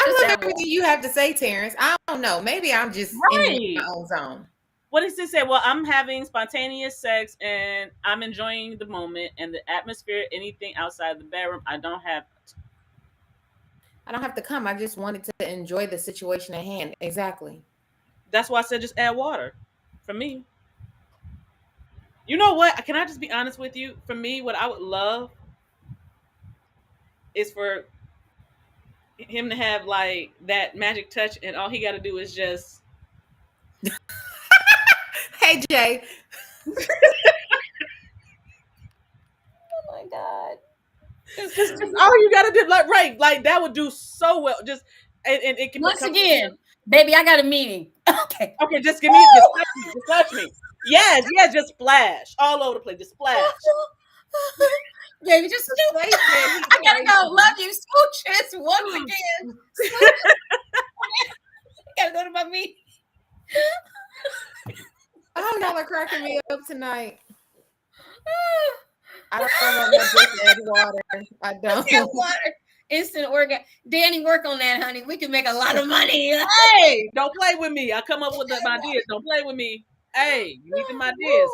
I Just love add water. everything you have to say, Terrence. I don't know. Maybe I'm just in my Right. own zone. What does it say? Well, I'm having spontaneous sex and I'm enjoying the moment and the atmosphere. Anything outside the bedroom, I don't have. I don't have to come. I just wanted to enjoy the situation at hand. Exactly. That's why I said just add water. For me, you know what? Can I just be honest with you? For me, what I would love is for him to have like that magic touch, and all he got to do is just. Hey, Jay. Oh my God. Just all you got to do, like right, like that would do so well. Just and it can Once become. again, baby, I got a meeting. Okay. Okay, just give me, just touch me, just touch me. Yes, yes, just splash all over the place, just splash. Baby, just Jay said he I gotta go. crazy. Love you, smooches. Once again. Smooches. I gotta go to my meeting. Oh, y'all are cracking me up tonight. I don't want no just add water. I don't. Just add water. Instant organ. Danny, work on that, honey. We can make a lot of money. Hey, don't play with me. I come up with the ideas. Don't play with me. Hey, you need them ideas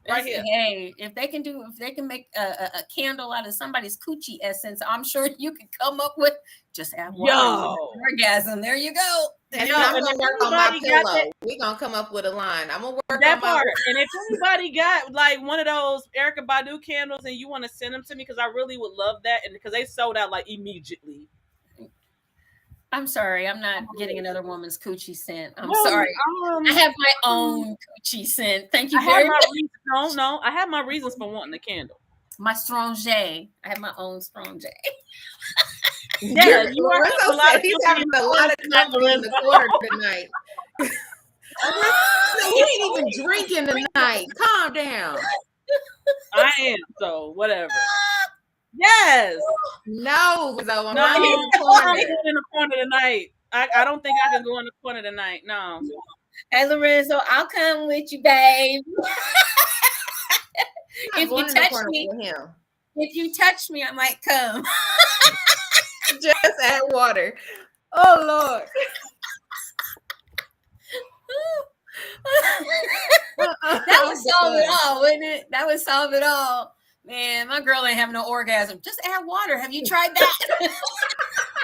right here. Hey, if they can make a candle out of somebody's coochie essence, I'm sure you can come up with just add water. Yo. Orgasm. There you go. And Yo, then I'm and gonna if work on my anybody got pillow. We're gonna come up with a line. I'm gonna work that on my part, and if anybody got like one of those Erica Badu candles and you want to send them to me, because I really would love that, and because they sold out like immediately. I'm sorry. I'm not getting another woman's coochie scent. I'm Well, sorry. I have my own coochie scent. Thank you I have very my much. reasons. No, I have my reasons for wanting the candle. My strong J. I have my own strong J. Yeah, you are Lorenzo a lot said of he's company having in a the lot of corner, company in the Lorenzo. corner tonight. He ain't even drinking tonight. Calm down. I am, so whatever. Yes. No, so I'm No, not in I'm the corner. good in the corner tonight. I don't think I can go in the corner tonight. No. Hey, Lorenzo, I'll come with you, babe. I'm If not going you in the touch corner me, with him. if you touch me, I might come. Just add water. Oh Lord. That would solve it all, wouldn't it? That would solve it all. Man, my girl ain't having no orgasm. Just add water. Have you tried that?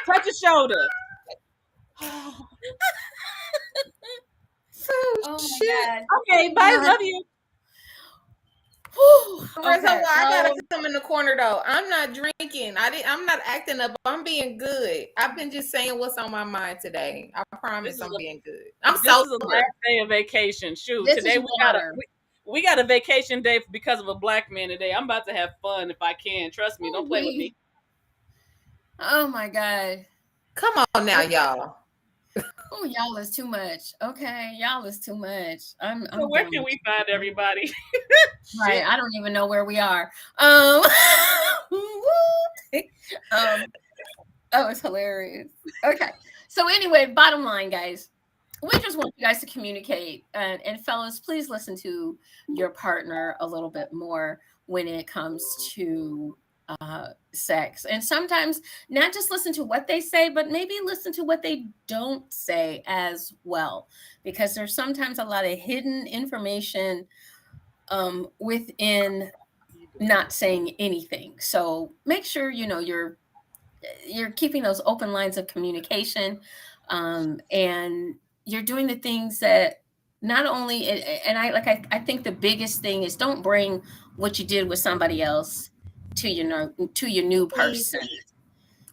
Touch your shoulder. Oh Shit. my God. Okay, bye. Love you. Whew. Lorenzo, Okay. I gotta come in the corner though. I'm not drinking. I'm not acting up. I'm being good. I've been just saying what's on my mind today. I promise I'm being good. I'm This is the sober. last day of vacation. Shoot, This today is water. we got a vacation day because of a black man today. I'm about to have fun if I can. Trust me. Don't play with me. Oh my God. Come on now, y'all. Oh, y'all is too much. Okay, y'all is too much. So where can we find everybody? Right, I don't even know where we are. Oh, it's hilarious. Okay, so anyway, bottom line, guys, we just want you guys to communicate, and fellas, please listen to your partner a little bit more when it comes to sex, and sometimes not just listen to what they say, but maybe listen to what they don't say as well, because there's sometimes a lot of hidden information within not saying anything. So make sure you're keeping those open lines of communication, and you're doing the things that not only, and I think the biggest thing is don't bring what you did with somebody else to your new person.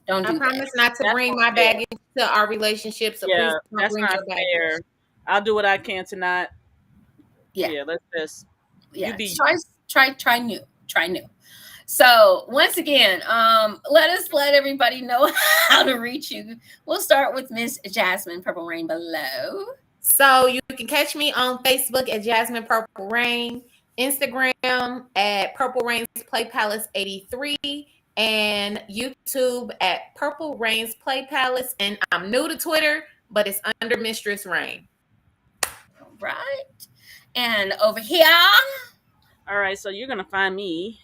Don't I do that. promise not to That's bring not my fair. baggage to our relationship. So Yeah, please don't that's bring not your baggage. fair. I'll do what I can to not. Yeah. Yeah, let's just. You Yeah, be. try new. So once again, let everybody know how to reach you. We'll start with Miss Jasmine Purple Rain below. So you can catch me on Facebook at Jasmine Purple Rain, Instagram at Purple Rain's Play Palace 83, and YouTube at Purple Rain's Play Palace. And I'm new to Twitter, but it's under Mistress Rain. All right. And over here. All right, so you're gonna find me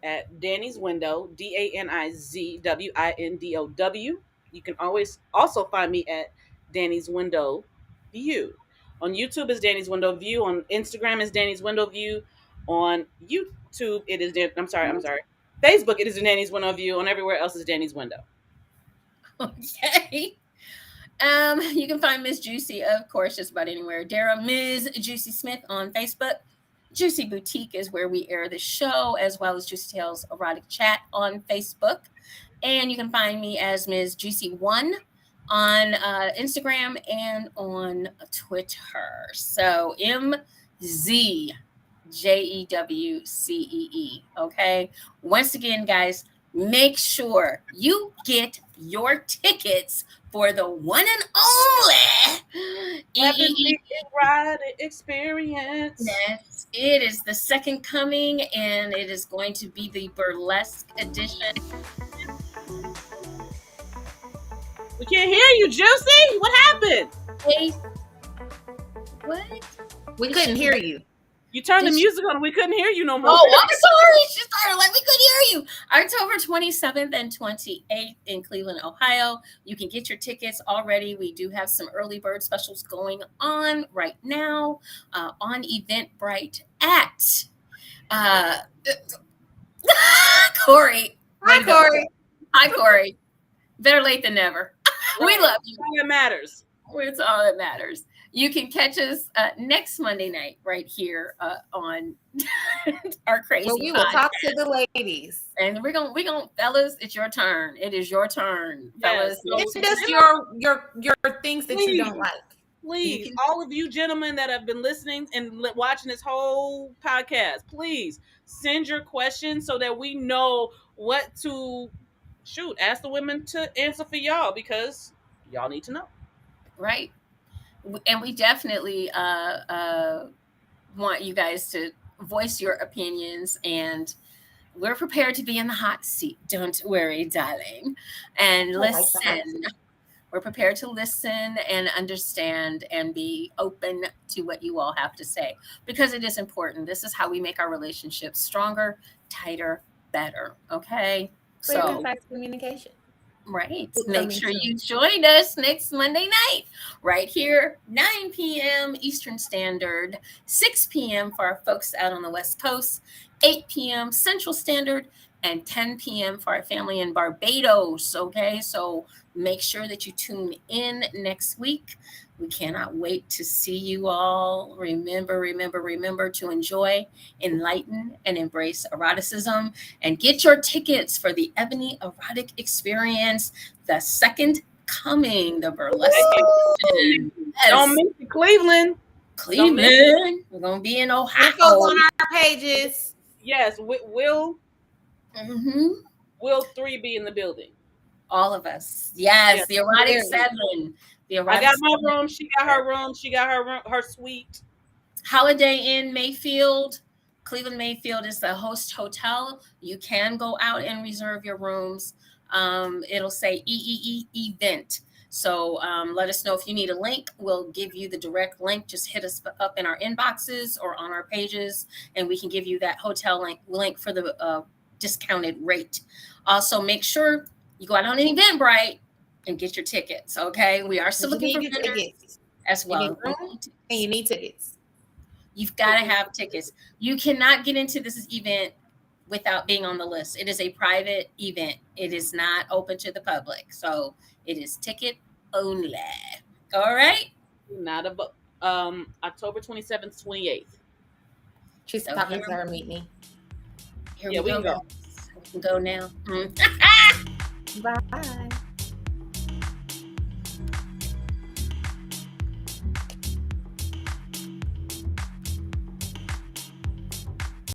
at Danny's Window, DANIZWINDOW. You can always also find me at Danny's Window View. On YouTube is Danny's Window View. On Instagram is Danny's Window View. On YouTube it is I'm sorry. Facebook it is Danny's Window View. On everywhere else is Danny's Window. Okay. You can find Miss Jewcee, of course, just about anywhere. Dara, Ms. Jewcee Smith on Facebook. Jewcee Boutique is where we air the show, as well as Juicy Tales Erotic Chat on Facebook. And you can find me as Ms. Jewcee1 on Instagram and on Twitter. So MZJEWCEE. Okay. Once again, guys, make sure you get your tickets for the one and only Ride experience. Yes, it is the second coming, and it is going to be the burlesque edition. We can't hear you, Jewcee. What happened? Hey, what? We couldn't hear you. You turned the music on and we couldn't hear you no more. Oh, I'm sorry. She started like we couldn't hear you. October 27th and 28th in Cleveland, Ohio. You can get your tickets already. We do have some early bird specials going on right now on Eventbrite at Corey. Hi, Corey. Hi, Corey. Better late than never. We love you. All that matters. It's all that matters. You can catch us next Monday night right here on our crazy Well, we will podcast. talk to the ladies. And we're gonna, fellas, it's your turn. It is your turn, fellas. Yes. So Send us your things that you don't like. Please, all of you gentlemen that have been listening and watching this whole podcast, please send your questions so that we know what to ask the women to answer for y'all, because y'all need to know. Right. And we definitely want you guys to voice your opinions, and we're prepared to be in the hot seat. Don't worry, darling. And listen. We're prepared to listen and understand and be open to what you all have to say, because it is important. This is how we make our relationships stronger, tighter, better. Okay. Clear, concise communication. Right. Make sure you join us next Monday night, right here, 9 p.m. Eastern Standard, 6 p.m. for our folks out on the West Coast, 8 p.m. Central Standard, and 10 p.m. for our family in Barbados. Okay. So make sure that you tune in next week. We cannot wait to see you all. Remember to enjoy, enlighten, and embrace eroticism, and get your tickets for the Ebony Erotic Experience, the second coming, the burlesque. Yes. Don't miss it, Cleveland. We're going to be in Ohio. Info on our pages. Yes, will 3 be in the building? All of us. Yes, the Erotic 7. I got my room. She got her room. She got her suite. Holiday Inn Mayfield. Cleveland Mayfield is the host hotel. You can go out and reserve your rooms. It'll say EEE event. So let us know if you need a link. We'll give you the direct link. Just hit us up in our inboxes or on our pages, and we can give you that hotel link for the discounted rate. Also, make sure you go out on an Eventbrite and get your tickets. Okay, we are still looking for tickets as well. And you need tickets. You've got to have tickets. You cannot get into this event without being on the list. It is a private event. It is not open to the public. So it is ticket only. All right. Not about October 27th, 28th. She's talking to her. Meet me. Here we go. We can go now. Bye.